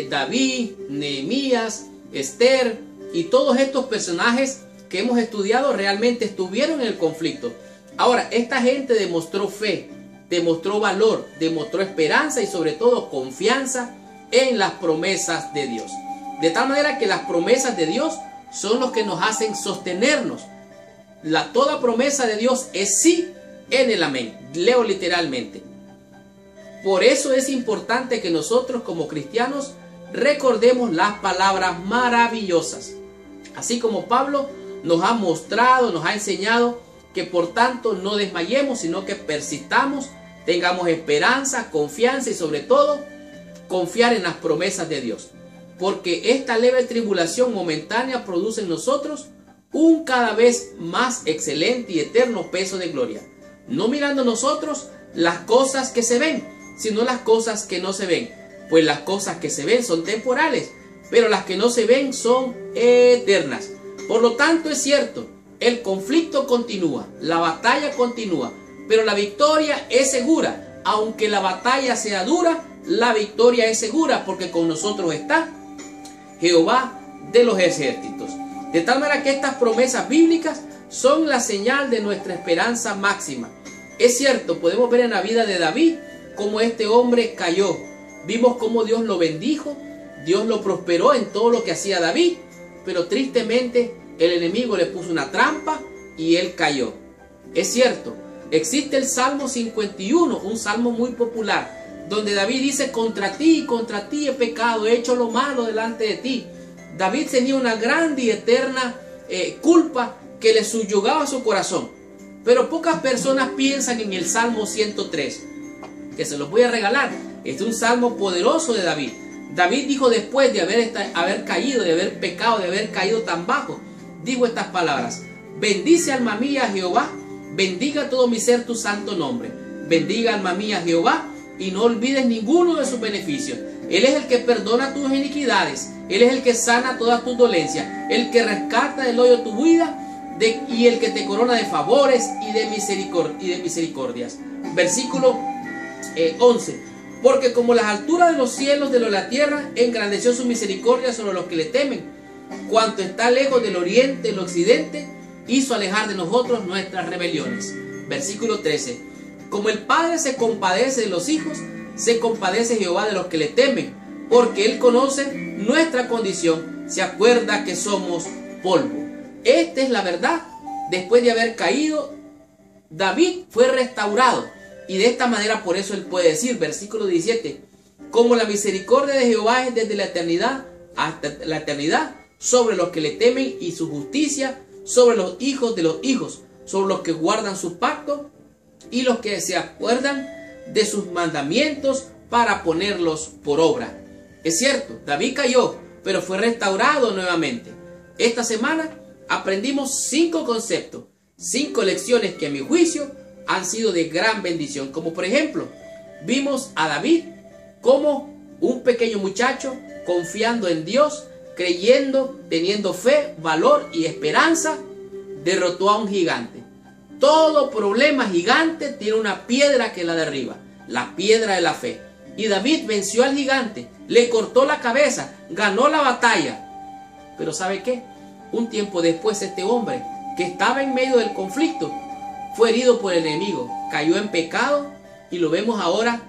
David, Nehemías, Esther y todos estos personajes que hemos estudiado realmente estuvieron en el conflicto. Ahora, esta gente demostró fe, demostró valor, demostró esperanza y sobre todo confianza en las promesas de Dios. De tal manera que las promesas de Dios son los que nos hacen sostenernos. Toda promesa de Dios es sí en el amén. Leo literalmente. Por eso es importante que nosotros como cristianos recordemos las palabras maravillosas. Así como Pablo nos ha mostrado, nos ha enseñado que por tanto no desmayemos, sino que persistamos, tengamos esperanza, confianza y sobre todo confiar en las promesas de Dios. Porque esta leve tribulación momentánea produce en nosotros un cada vez más excelente y eterno peso de gloria. No mirando nosotros las cosas que se ven, sino las cosas que no se ven. Pues las cosas que se ven son temporales, pero las que no se ven son eternas. Por lo tanto es cierto, el conflicto continúa, la batalla continúa, pero la victoria es segura. Aunque la batalla sea dura, la victoria es segura porque con nosotros está Jehová de los ejércitos. De tal manera que estas promesas bíblicas son la señal de nuestra esperanza máxima. Es cierto, podemos ver en la vida de David cómo este hombre cayó. Vimos cómo Dios lo bendijo, Dios lo prosperó en todo lo que hacía David, pero tristemente el enemigo le puso una trampa y él cayó. Es cierto, existe el Salmo 51, un salmo muy popular, donde David dice: contra ti he pecado, he hecho lo malo delante de ti. David tenía una grande y eterna culpa que le subyugaba su corazón. Pero pocas personas piensan en el Salmo 103, que se los voy a regalar. Es un salmo poderoso de David. David dijo después de haber caído, de haber pecado, de haber caído tan bajo, dijo estas palabras: bendice alma mía Jehová, bendiga todo mi ser tu santo nombre. Bendiga alma mía Jehová y no olvides ninguno de sus beneficios. Él es el que perdona tus iniquidades, Él es el que sana todas tus dolencias, el que rescata del hoyo tu vida y el que te corona de favores y de misericordias. Versículo 11. Porque como las alturas de los cielos de la tierra, engrandeció su misericordia sobre los que le temen. Cuanto está lejos del oriente, el occidente, hizo alejar de nosotros nuestras rebeliones. Versículo 13. Como el Padre se compadece de los hijos, se compadece Jehová de los que le temen, porque Él conoce nuestra condición, se acuerda que somos polvo. Esta es la verdad. Después de haber caído, David fue restaurado. Y de esta manera, por eso él puede decir, versículo 17, como la misericordia de Jehová es desde la eternidad hasta la eternidad, sobre los que le temen, y su justicia sobre los hijos de los hijos, sobre los que guardan su pacto y los que se acuerdan de sus mandamientos para ponerlos por obra. Es cierto, David cayó, pero fue restaurado nuevamente. Esta semana aprendimos 5 conceptos, 5 lecciones que a mi juicio han sido de gran bendición. Como por ejemplo, vimos a David como un pequeño muchacho confiando en Dios, creyendo, teniendo fe, valor y esperanza, derrotó a un gigante. Todo problema gigante tiene una piedra que la derriba, la piedra de la fe. Y David venció al gigante, le cortó la cabeza, ganó la batalla. Pero ¿sabe qué? un tiempo después, este hombre que estaba en medio del conflicto fue herido por el enemigo, cayó en pecado y lo vemos ahora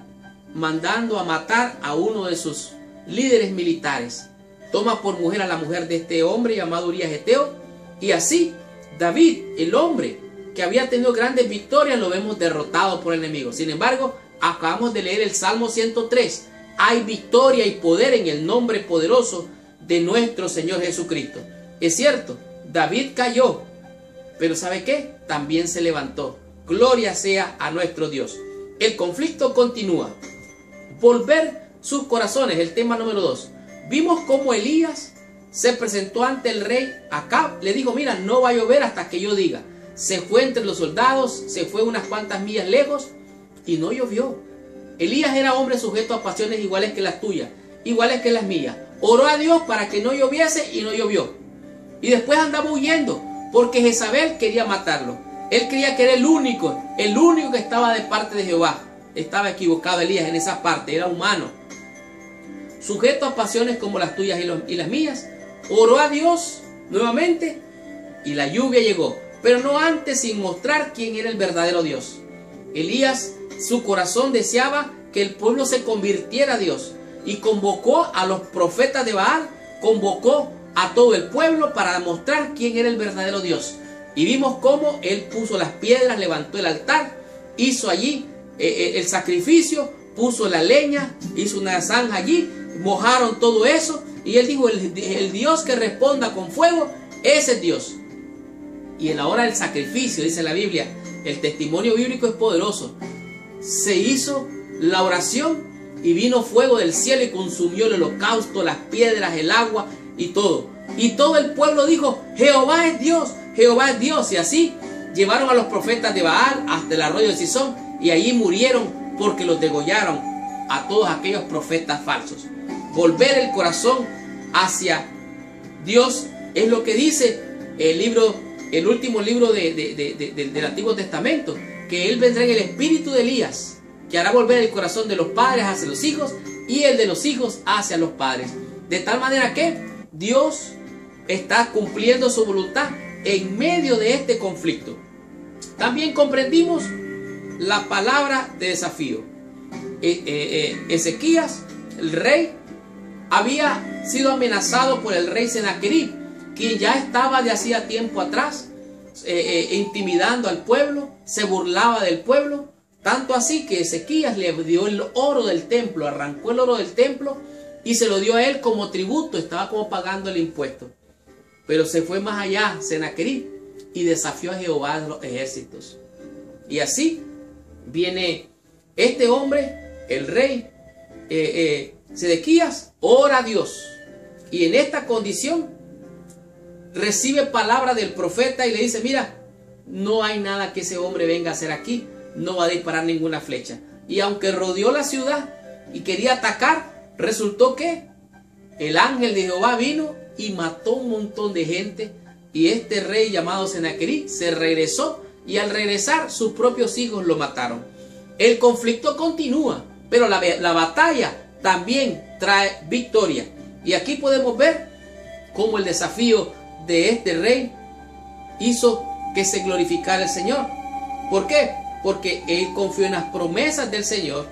mandando a matar a uno de sus líderes militares. Toma por mujer a la mujer de este hombre llamado Urías Eteo, y así David, el hombre que había tenido grandes victorias, lo vemos derrotado por el enemigo. Sin embargo, acabamos de leer el Salmo 103. Hay victoria y poder en el nombre poderoso de nuestro Señor Jesucristo. Es cierto, David cayó, pero ¿sabe qué? También se levantó. Gloria sea a nuestro Dios. El conflicto continúa. Volver sus corazones, el tema número 2. Vimos cómo Elías se presentó ante el rey Acab. Le dijo, mira, no va a llover hasta que yo diga. Se fue entre los soldados, se fue unas cuantas millas lejos y no llovió. Elías era hombre sujeto a pasiones iguales que las tuyas, iguales que las mías. Oró a Dios para que no lloviese y no llovió. Y después andaba huyendo porque Jezabel quería matarlo. Él creía que era el único que estaba de parte de Jehová. Estaba equivocado Elías en esa parte, era humano. Sujeto a pasiones como las tuyas y las mías. Oró a Dios nuevamente y la lluvia llegó, pero no antes sin mostrar quién era el verdadero Dios. Elías, su corazón deseaba que el pueblo se convirtiera a Dios y convocó a los profetas de Baal, convocó a todo el pueblo para mostrar quién era el verdadero Dios. Y vimos cómo él puso las piedras, levantó el altar, hizo allí el sacrificio, puso la leña, hizo una zanja allí, mojaron todo eso y él dijo, el Dios que responda con fuego, ese es Dios. Y en la hora del sacrificio, dice la Biblia, el testimonio bíblico es poderoso. Se hizo la oración y vino fuego del cielo y consumió el holocausto, las piedras, el agua y todo. Y todo el pueblo dijo, Jehová es Dios, Jehová es Dios. Y así llevaron a los profetas de Baal hasta el arroyo de Sison y allí murieron porque los degollaron a todos aquellos profetas falsos. Volver el corazón hacia Dios es lo que dice el último libro del Antiguo Testamento, que Él vendrá en el espíritu de Elías, que hará volver el corazón de los padres hacia los hijos y el de los hijos hacia los padres. De tal manera que Dios está cumpliendo su voluntad en medio de este conflicto. También comprendimos la palabra de desafío. Ezequías, el rey, había sido amenazado por el rey Senaquerib, quien ya estaba de hacía tiempo atrás intimidando al pueblo, se burlaba del pueblo, tanto así que Ezequías le dio el oro del templo, arrancó el oro del templo y se lo dio a él como tributo, estaba como pagando el impuesto. Pero se fue más allá Senaquerib y desafió a Jehová de los ejércitos. Y así viene este hombre, el rey Sedequías, ora a Dios. Y en esta condición recibe palabra del profeta y le dice, mira, no hay nada que ese hombre venga a hacer aquí, no va a disparar ninguna flecha. Y aunque rodeó la ciudad y quería atacar, resultó que el ángel de Jehová vino y mató un montón de gente. Y este rey llamado Senaquerib se regresó y al regresar sus propios hijos lo mataron. El conflicto continúa, pero la batalla también trae victoria. Y aquí podemos ver cómo el desafío de este rey hizo que se glorificara el Señor. ¿Por qué? Porque él confió en las promesas del Señor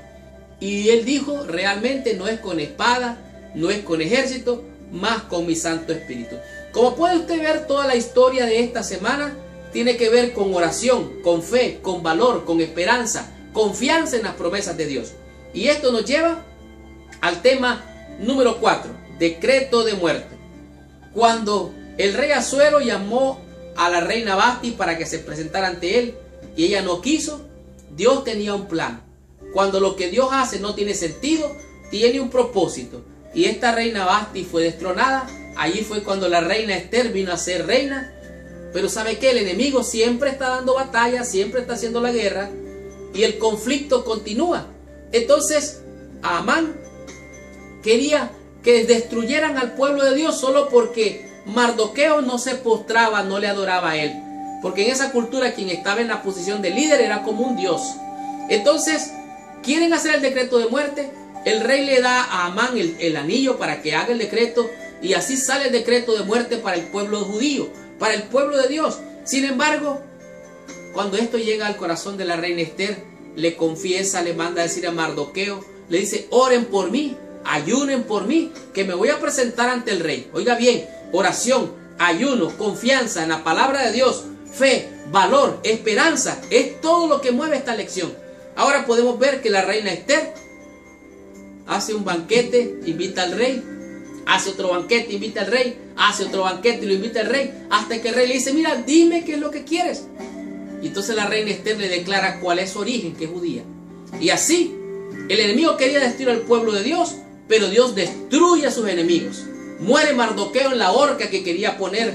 y él dijo, realmente no es con espada, no es con ejército, más con mi Santo Espíritu. Como puede usted ver, toda la historia de esta semana tiene que ver con oración, con fe, con valor, con esperanza, confianza en las promesas de Dios. Y esto nos lleva al tema número 4, decreto de muerte. Cuando el rey Asuero llamó a la reina Vasti para que se presentara ante él y ella no quiso, Dios tenía un plan. Cuando lo que Dios hace no tiene sentido, tiene un propósito. Y esta reina Vasti fue destronada. Allí fue cuando la reina Esther vino a ser reina. Pero ¿sabe qué? El enemigo siempre está dando batalla, siempre está haciendo la guerra y el conflicto continúa. Entonces Amán quería que destruyeran al pueblo de Dios solo porque Mardoqueo no se postraba, no le adoraba a él. Porque en esa cultura quien estaba en la posición de líder era como un dios. Entonces quieren hacer el decreto de muerte. El rey le da a Amán el anillo para que haga el decreto Y así sale el decreto de muerte para el pueblo judío, para el pueblo de Dios. Sin embargo, cuando esto llega al corazón de la reina Esther, le confiesa, le manda a decir a Mardoqueo, le dice, oren por mí, ayunen por mí, que me voy a presentar ante el rey. Oiga bien, oración, ayuno, confianza en la palabra de Dios, fe, valor, esperanza, es todo lo que mueve esta lección. Ahora podemos ver que la reina Esther hace un banquete, invita al rey, hace otro banquete, invita al rey, hace otro banquete y lo invita al rey, hasta que el rey le dice, mira, dime qué es lo que quieres. Y entonces la reina Esther le declara cuál es su origen, que es judía. Y así, el enemigo quería destruir al pueblo de Dios, pero Dios destruye a sus enemigos. Muere Mardoqueo en la horca que quería poner,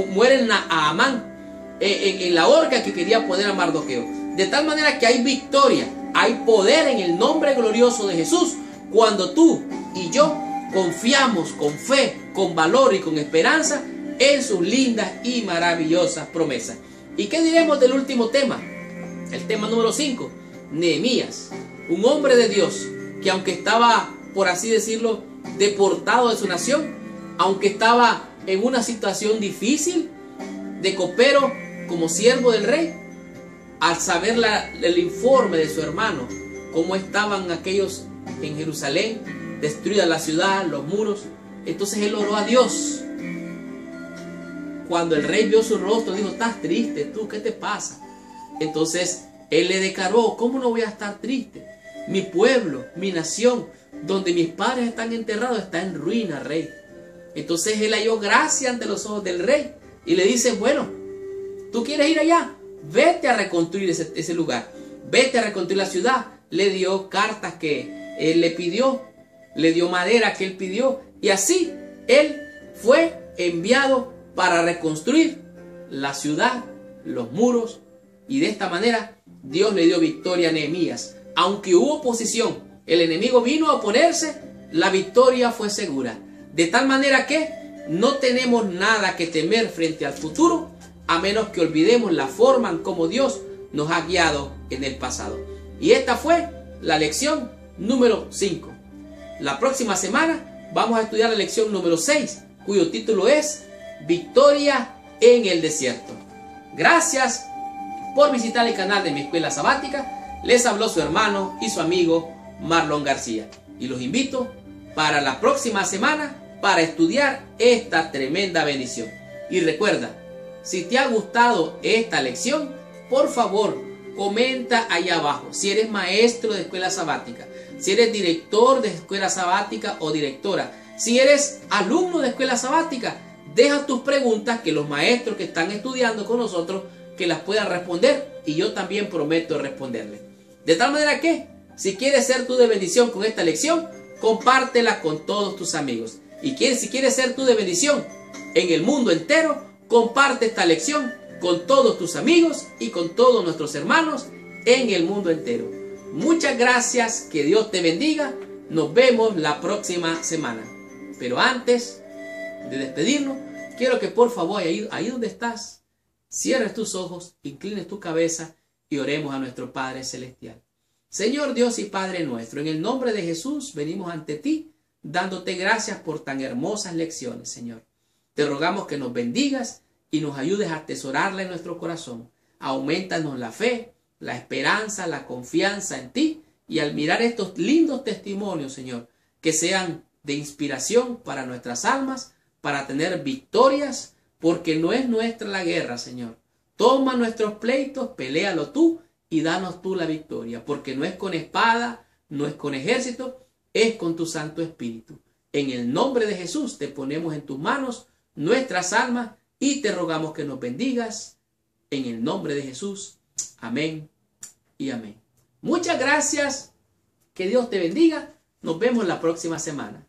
muere a Amán en la horca que quería poner a Mardoqueo. De tal manera que hay victoria, hay poder en el nombre glorioso de Jesús, cuando tú y yo confiamos con fe, con valor y con esperanza en sus lindas y maravillosas promesas. ¿Y qué diremos del último tema? El tema número 5, Nehemías, un hombre de Dios que aunque estaba, por así decirlo, deportado de su nación, aunque estaba en una situación difícil, de copero como siervo del rey, al saber el informe de su hermano, cómo estaban aquellos en Jerusalén, destruida la ciudad, los muros, entonces él oró a Dios. Cuando el rey vio su rostro, dijo, estás triste tú, ¿qué te pasa? Entonces él le declaró, ¿cómo no voy a estar triste? Mi pueblo, mi nación, donde mis padres están enterrados, está en ruina, rey. Entonces él halló gracia ante los ojos del rey y le dice, bueno, ¿tú quieres ir allá? Vete a reconstruir ese lugar, vete a reconstruir la ciudad. Le dio cartas que él le pidió, le dio madera que él pidió, y así él fue enviado para reconstruir la ciudad, los muros, y de esta manera Dios le dio victoria a Nehemías. Aunque hubo oposición, el enemigo vino a oponerse, la victoria fue segura. De tal manera que no tenemos nada que temer frente al futuro, a menos que olvidemos la forma en cómo Dios nos ha guiado en el pasado. Y esta fue la lección número 5. La próxima semana vamos a estudiar la lección número 6, cuyo título es Victoria en el desierto. Gracias por visitar el canal de mi escuela sabática. Les habló su hermano y su amigo Marlon García. Y los invito para la próxima semana para estudiar esta tremenda bendición. Y recuerda, si te ha gustado esta lección, por favor, comenta ahí abajo. Si eres maestro de escuela sabática, si eres director de escuela sabática o directora, si eres alumno de escuela sabática, deja tus preguntas que los maestros que están estudiando con nosotros que las puedan responder, y yo también prometo responderles. De tal manera que, si quieres ser tú de bendición con esta lección, compártela con todos tus amigos. Y si quieres ser tú de bendición en el mundo entero, comparte esta lección con todos tus amigos y con todos nuestros hermanos en el mundo entero. Muchas gracias, que Dios te bendiga. Nos vemos la próxima semana. Pero antes de despedirnos, quiero que por favor, ahí donde estás, cierres tus ojos, inclines tu cabeza y oremos a nuestro Padre Celestial. Señor Dios y Padre nuestro, en el nombre de Jesús venimos ante ti, dándote gracias por tan hermosas lecciones, Señor. Te rogamos que nos bendigas y nos ayudes a atesorarla en nuestro corazón. Aumentanos la fe, la esperanza, la confianza en ti, y al mirar estos lindos testimonios, Señor, que sean de inspiración para nuestras almas, para tener victorias, porque no es nuestra la guerra, Señor. Toma nuestros pleitos, peléalo tú y danos tú la victoria, porque no es con espada, no es con ejército, es con tu Santo Espíritu. En el nombre de Jesús te ponemos en tus manos nuestras almas y te rogamos que nos bendigas. En el nombre de Jesús. Amén y amén. Muchas gracias. Que Dios te bendiga. Nos vemos la próxima semana.